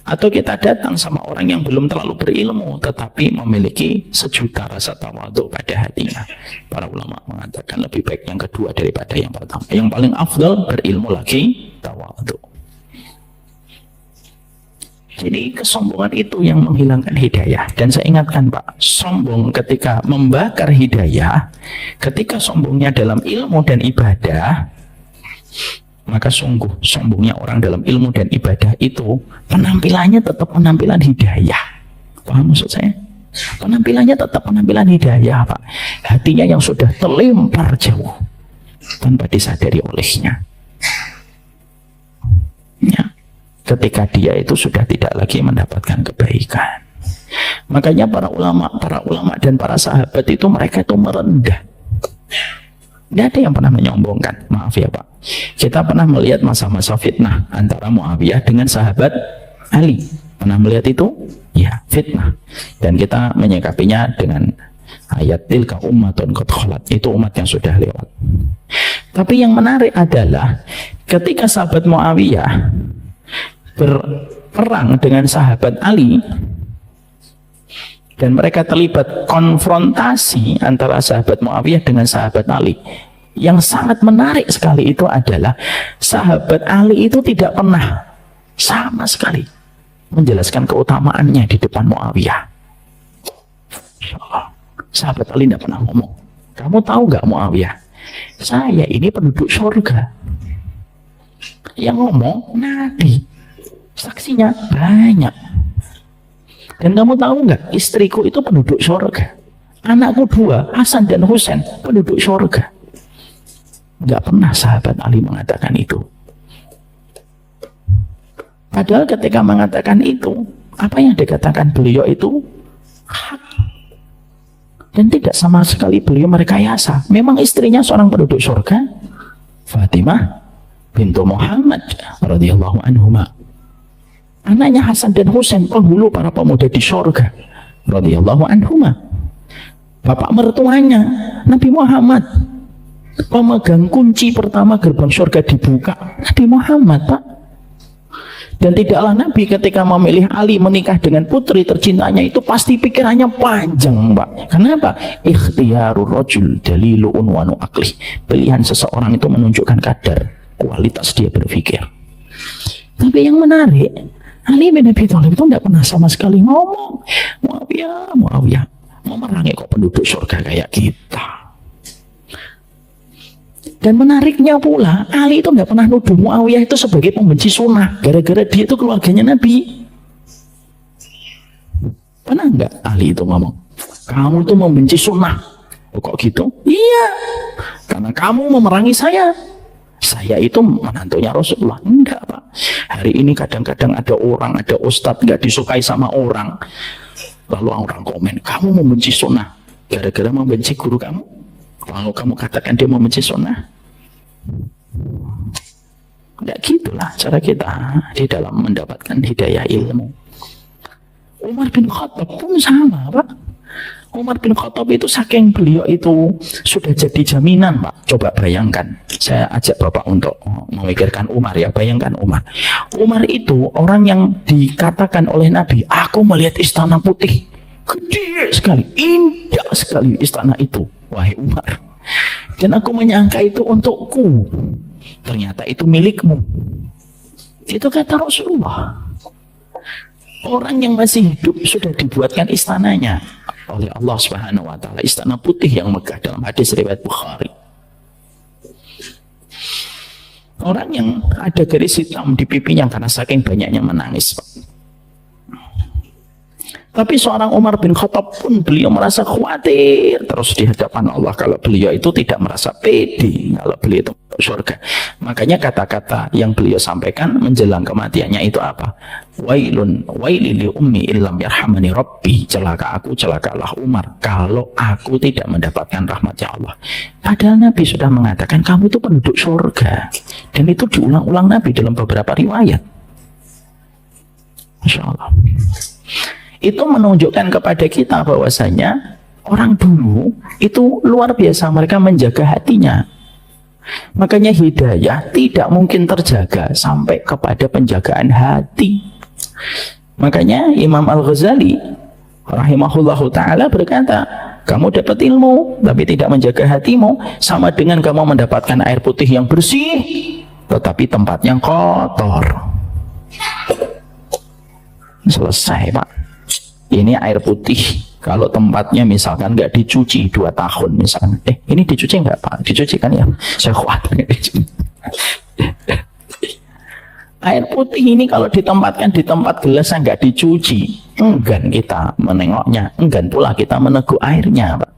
S1: atau kita datang sama orang yang belum terlalu berilmu tetapi memiliki sejuta rasa tawadhu pada hatinya. Para ulama mengatakan lebih baik yang kedua daripada yang pertama. Yang paling afdal berilmu lagi tawadhu. Jadi kesombongan itu yang menghilangkan hidayah. Dan saya ingatkan Pak, sombong ketika membakar hidayah, ketika sombongnya dalam ilmu dan ibadah, maka sungguh sombongnya orang dalam ilmu dan ibadah itu penampilannya tetap penampilan hidayah. Paham maksud saya? Penampilannya tetap penampilan hidayah Pak. Hatinya yang sudah terlempar jauh tanpa disadari olehnya. Ya. Ketika dia itu sudah tidak lagi mendapatkan kebaikan. Makanya para ulama dan para sahabat itu mereka itu merendah. Tidak ada yang pernah menyombongkan. Maaf ya Pak. Kita pernah melihat masa-masa fitnah antara Muawiyah dengan sahabat Ali. Pernah melihat itu? Ya, fitnah. Dan kita menyikapinya dengan ayat tilka ummatun qad khalat. Itu umat yang sudah lewat. Tapi yang menarik adalah ketika sahabat Muawiyah berperang dengan sahabat Ali dan mereka terlibat konfrontasi antara sahabat Muawiyah dengan sahabat Ali, yang sangat menarik sekali itu adalah sahabat Ali itu tidak pernah sama sekali menjelaskan keutamaannya di depan Muawiyah. Sahabat Ali tidak pernah ngomong, kamu tahu gak Muawiyah, saya ini penduduk surga. Yang ngomong Nabi, saksinya banyak. Dan kamu tahu nggak, istriku itu penduduk surga, anakku 2, Hasan dan Husain, penduduk surga. Nggak pernah sahabat Ali mengatakan itu. Padahal ketika mengatakan itu, apa yang dikatakan beliau itu hak. Dan tidak sama sekali beliau merekayasa. Memang istrinya seorang penduduk surga, Fatimah bintu Muhammad radhiyallahu anhuma. Anaknya Hasan dan Husain, penghulu para pemuda di surga radhiyallahu anhuma. Bapak mertuanya Nabi Muhammad, pemegang kunci pertama gerbang surga dibuka, Nabi Muhammad, Pak. Dan tidaklah Nabi ketika memilih Ali menikah dengan putri tercintanya itu pasti pikirannya panjang, Pak. Kenapa? Ikhtiyarur rajul dalilu unwanu aqli. Pilihan seseorang itu menunjukkan kadar kualitas dia berpikir. Tapi yang menarik, Ali bin Abi Thalib itu tidak pernah sama sekali ngomong Muawiyah memerangi kok penduduk surga kayak kita. Dan menariknya pula, Ali itu tidak pernah nuduh Muawiyah itu sebagai pembenci sunnah gara-gara dia itu keluarganya Nabi. Pernah nggak Ali itu ngomong, kamu itu membenci sunnah? Oh, kok gitu? Iya, karena kamu memerangi saya itu menantunya Rasulullah. Enggak, Pak. Hari ini kadang-kadang ada orang, ada ustadz nggak disukai sama orang, lalu orang komen, kamu membenci sunnah gara-gara membenci guru kamu. Lalu kamu katakan dia membenci sunnah. Enggak gitulah cara kita di dalam mendapatkan hidayah ilmu. Umar bin Khattab pun sama, Pak. Umar bin Khattab itu saking beliau itu sudah jadi jaminan, Pak. Coba bayangkan, saya ajak Bapak untuk memikirkan Umar ya. Bayangkan Umar. Umar itu orang yang dikatakan oleh Nabi, aku melihat istana putih, gede sekali, indah sekali istana itu, wahai Umar. Dan aku menyangka itu untukku, ternyata itu milikmu. Itu kata Rasulullah. Orang yang masih hidup sudah dibuatkan istananya oleh Allah Subhanahu wa taala, istana putih yang megah dalam hadis riwayat Bukhari. Orang yang ada garis hitam di pipinya karena saking banyaknya menangis. Tapi seorang Umar bin Khattab pun beliau merasa khawatir terus di hadapan Allah kalau beliau itu tidak merasa pede kalau beliau itu masuk surga. Makanya kata-kata yang beliau sampaikan menjelang kematiannya itu apa? Wailun waili li ummi illam yarhamani rabbi. Celaka aku, celakalah Umar kalau aku tidak mendapatkan rahmatnya Allah. Padahal Nabi sudah mengatakan kamu itu penduduk surga. Dan itu diulang-ulang Nabi dalam beberapa riwayat. Masya Allah. Itu menunjukkan kepada kita bahwasanya orang dulu itu luar biasa mereka menjaga hatinya. Makanya hidayah tidak mungkin terjaga sampai kepada penjagaan hati. Makanya Imam Al-Ghazali rahimahullahu ta'ala berkata, kamu dapat ilmu tapi tidak menjaga hatimu sama dengan kamu mendapatkan air putih yang bersih tetapi tempatnya kotor. Selesai, Pak. Ini air putih kalau tempatnya misalkan nggak dicuci 2 tahun misalkan, ini dicuci nggak Pak? Dicuci kan ya? Saya khawatir dicuci. Air putih ini kalau ditempatkan di tempat gelas yang nggak dicuci, enggan kita menengoknya, enggan pula kita meneguh airnya, Pak.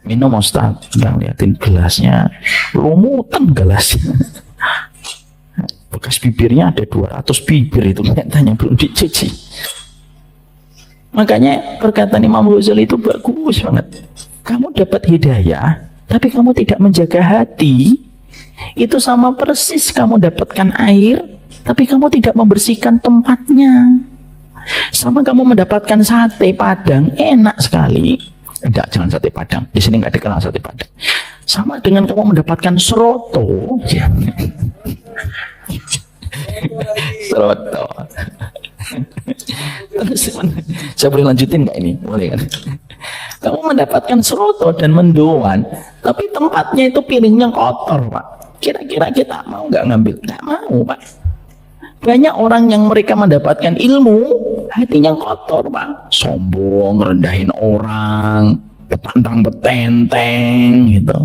S1: Minum Ustaz, nggak liatin gelasnya, lumutan gelasnya. Bekas bibirnya ada 200 bibir itu kelihatannya belum dicuci. Makanya perkataan Imam Ghazali itu bagus banget. Kamu dapat hidayah tapi kamu tidak menjaga hati, itu sama persis kamu dapatkan air, tapi kamu tidak membersihkan tempatnya. Sama kamu mendapatkan sate Padang, enak sekali. Enggak, jangan sate Padang. Di sini nggak dikenal sate Padang. Sama dengan kamu mendapatkan seroto. Seroto. Terus, saya boleh lanjutin nggak ini? Boleh kan? Kamu mendapatkan seroto dan mendoan, tapi tempatnya itu piringnya kotor, Pak. Kira-kira kita mau nggak ngambil? Nggak mau, Pak. Banyak orang yang mereka mendapatkan ilmu, hatinya kotor, Pak. Sombong, rendahin orang, petantang petenteng, gitu.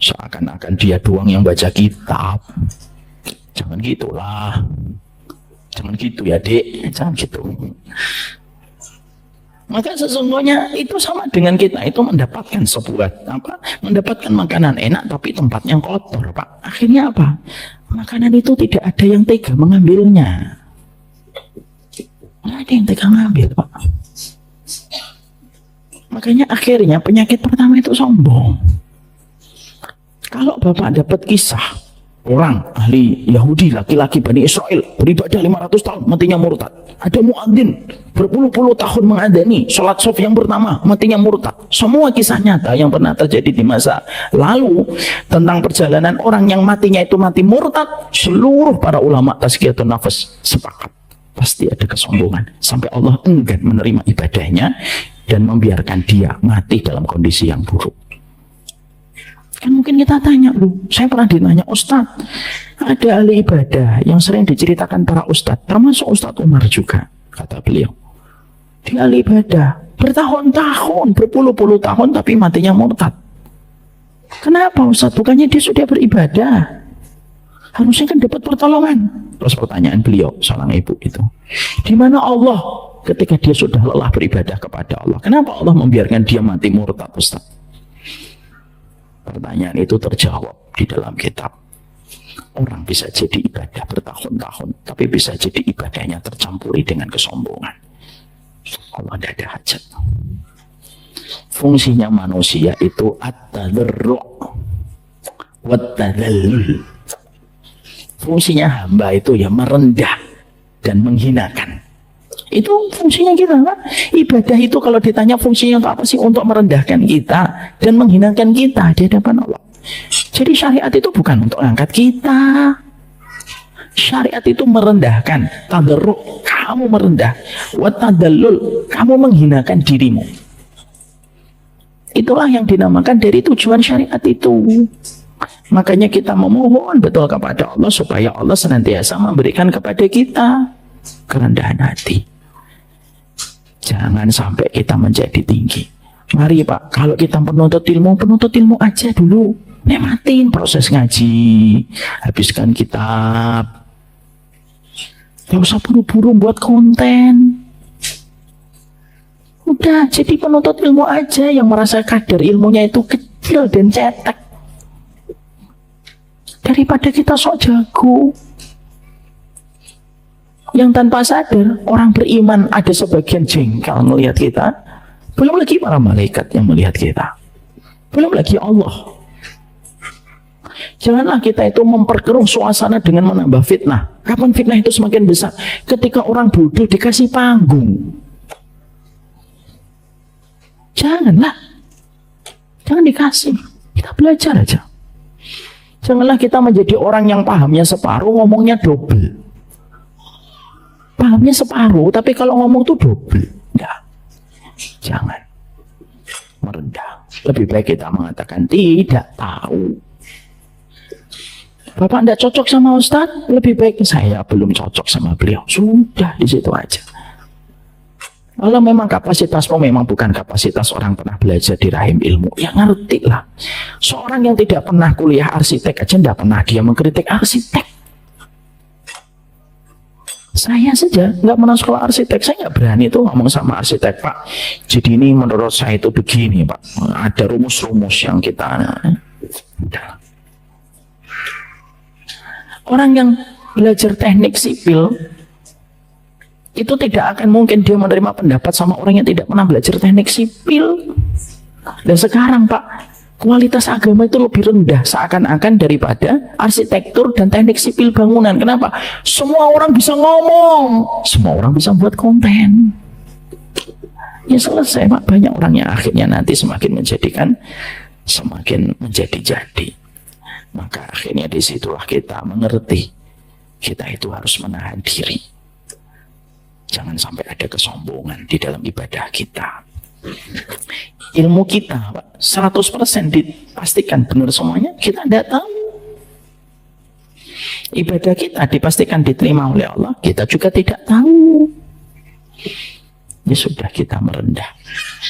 S1: Seakan-akan dia doang yang baca kitab. Jangan gitulah. Jangan gitu ya, Dek. Jangan gitu. Maka sesungguhnya itu sama dengan kita, itu mendapatkan sebuah mendapatkan makanan enak tapi tempatnya kotor, Pak. Akhirnya apa? Makanan itu tidak ada yang tega mengambilnya. Tidak ada yang tega mengambil, Pak. Makanya akhirnya penyakit pertama itu sombong. Kalau Bapak dapat kisah orang ahli Yahudi, laki-laki Bani Israel, beribadah 500 tahun, matinya murtad. Ada muadzin berpuluh-puluh tahun mengadani sholat sof yang pertama, matinya murtad. Semua kisah nyata yang pernah terjadi di masa lalu tentang perjalanan orang yang matinya itu mati murtad, seluruh para ulama tazkiyatun nafas sepakat pasti ada kesombongan, sampai Allah enggan menerima ibadahnya dan membiarkan dia mati dalam kondisi yang buruk. Kan mungkin kita tanya, saya pernah ditanya, Ustadz, ada ahli ibadah yang sering diceritakan para ustadz, termasuk Ustadz Umar juga, kata beliau. Dia ahli ibadah, bertahun-tahun, berpuluh-puluh tahun, tapi matinya murtad. Kenapa Ustadz? Bukannya dia sudah beribadah? Harusnya kan dapat pertolongan. Terus pertanyaan beliau, seorang ibu itu, di mana Allah ketika dia sudah lelah beribadah kepada Allah? Kenapa Allah membiarkan dia mati murtad, Ustadz? Pertanyaan itu terjawab di dalam kitab. Orang bisa jadi ibadah bertahun-tahun, tapi bisa jadi ibadahnya tercampuri dengan kesombongan. Allah tidak ada hajat. Fungsinya manusia itu at-tadarru' wat-tadallul. Fungsinya hamba itu ya merendah dan menghinakan. Itu fungsinya kita, Pak. Ibadah itu kalau ditanya fungsinya untuk apa sih? Untuk merendahkan kita dan menghinakan kita di hadapan Allah. Jadi syariat itu bukan untuk angkat kita. Syariat itu merendahkan. Tadarru', kamu merendah. Wa tadallul, kamu menghinakan dirimu. Itulah yang dinamakan dari tujuan syariat itu. Makanya kita memohon betul kepada Allah supaya Allah senantiasa memberikan kepada kita kerendahan hati. Jangan sampai kita menjadi tinggi. Mari Pak, kalau kita penuntut ilmu aja dulu. Nikmatin proses ngaji, habiskan kitab. Gak usah buru-buru buat konten. Udah, jadi penuntut ilmu aja yang merasa kadar ilmunya itu kecil dan cetek. Daripada kita sok jago. Yang tanpa sadar, orang beriman ada sebagian jengkel melihat kita. Belum lagi para malaikat yang melihat kita. Belum lagi Allah. Janganlah kita itu memperkeruh suasana dengan menambah fitnah. Kapan fitnah itu semakin besar? Ketika orang bodoh dikasih panggung. Janganlah. Jangan dikasih. Kita belajar aja. Janganlah kita menjadi orang yang pahamnya separuh, ngomongnya double. Pahamnya separuh, tapi kalau ngomong tuh double. Enggak. Jangan. Merendah. Lebih baik kita mengatakan tidak tahu. Bapak tidak cocok sama Ustadz, lebih baik saya belum cocok sama beliau. Sudah di situ aja. Kalau memang kapasitasmu memang bukan kapasitas orang pernah belajar di rahim ilmu, ya ngerti lah. Seorang yang tidak pernah kuliah arsitek aja tidak pernah dia mengkritik arsitek. Saya saja nggak pernah sekolah arsitek, saya nggak berani tuh ngomong sama arsitek, Pak. Jadi ini menurut saya itu begini, Pak. Ada rumus-rumus yang kita. Orang yang belajar teknik sipil itu tidak akan mungkin dia menerima pendapat sama orang yang tidak pernah belajar teknik sipil. Dan sekarang Pak, Kualitas agama itu lebih rendah seakan-akan daripada arsitektur dan teknik sipil bangunan. Kenapa? Semua orang bisa ngomong, semua orang bisa buat konten. Ya selesai, Pak. Banyak orang yang akhirnya nanti semakin menjadi jadi. Maka akhirnya disitulah kita mengerti, kita itu harus menahan diri. Jangan sampai ada kesombongan di dalam ibadah kita. Ilmu kita, Pak, 100% dipastikan benar semuanya, kita tidak tahu. Ibadah kita dipastikan diterima oleh Allah, kita juga tidak tahu. Ya sudah, kita merendah.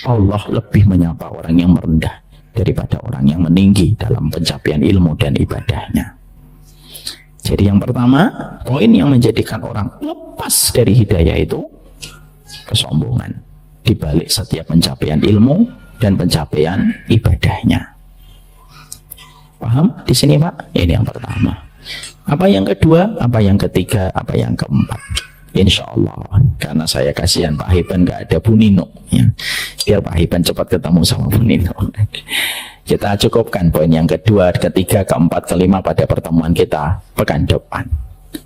S1: Allah lebih menyapa orang yang merendah daripada orang yang meninggi dalam pencapaian ilmu dan ibadahnya. Jadi yang pertama, poin yang menjadikan orang lepas dari hidayah itu kesombongan di balik setiap pencapaian ilmu dan pencapaian ibadahnya. Paham di sini, Pak? Ini yang pertama. Apa yang kedua? Apa yang ketiga? Apa yang keempat? Insya Allah, karena saya kasihan Pak Hiban nggak ada Bu Nino, ya. Biar Pak Hiban cepat ketemu sama Bu Nino. Kita cukupkan poin yang kedua, ketiga, keempat, kelima pada pertemuan kita pekan depan.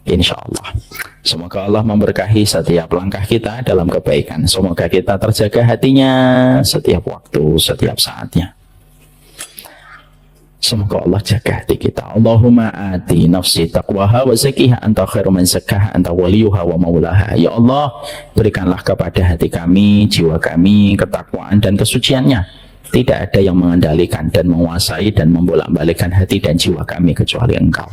S1: Insya Allah. Semoga Allah memberkahi setiap langkah kita dalam kebaikan. Semoga kita terjaga hatinya setiap waktu, setiap saatnya. Semoga Allah jaga hati kita. Allahumma ati nafsi taqwaha wa zakkiha anta khairu man zakkaha anta waliyuha wa maulaha. Ya Allah, berikanlah kepada hati kami, jiwa kami ketakwaan dan kesuciannya. Tidak ada yang mengendalikan dan menguasai dan membolak-balikkan hati dan jiwa kami kecuali Engkau.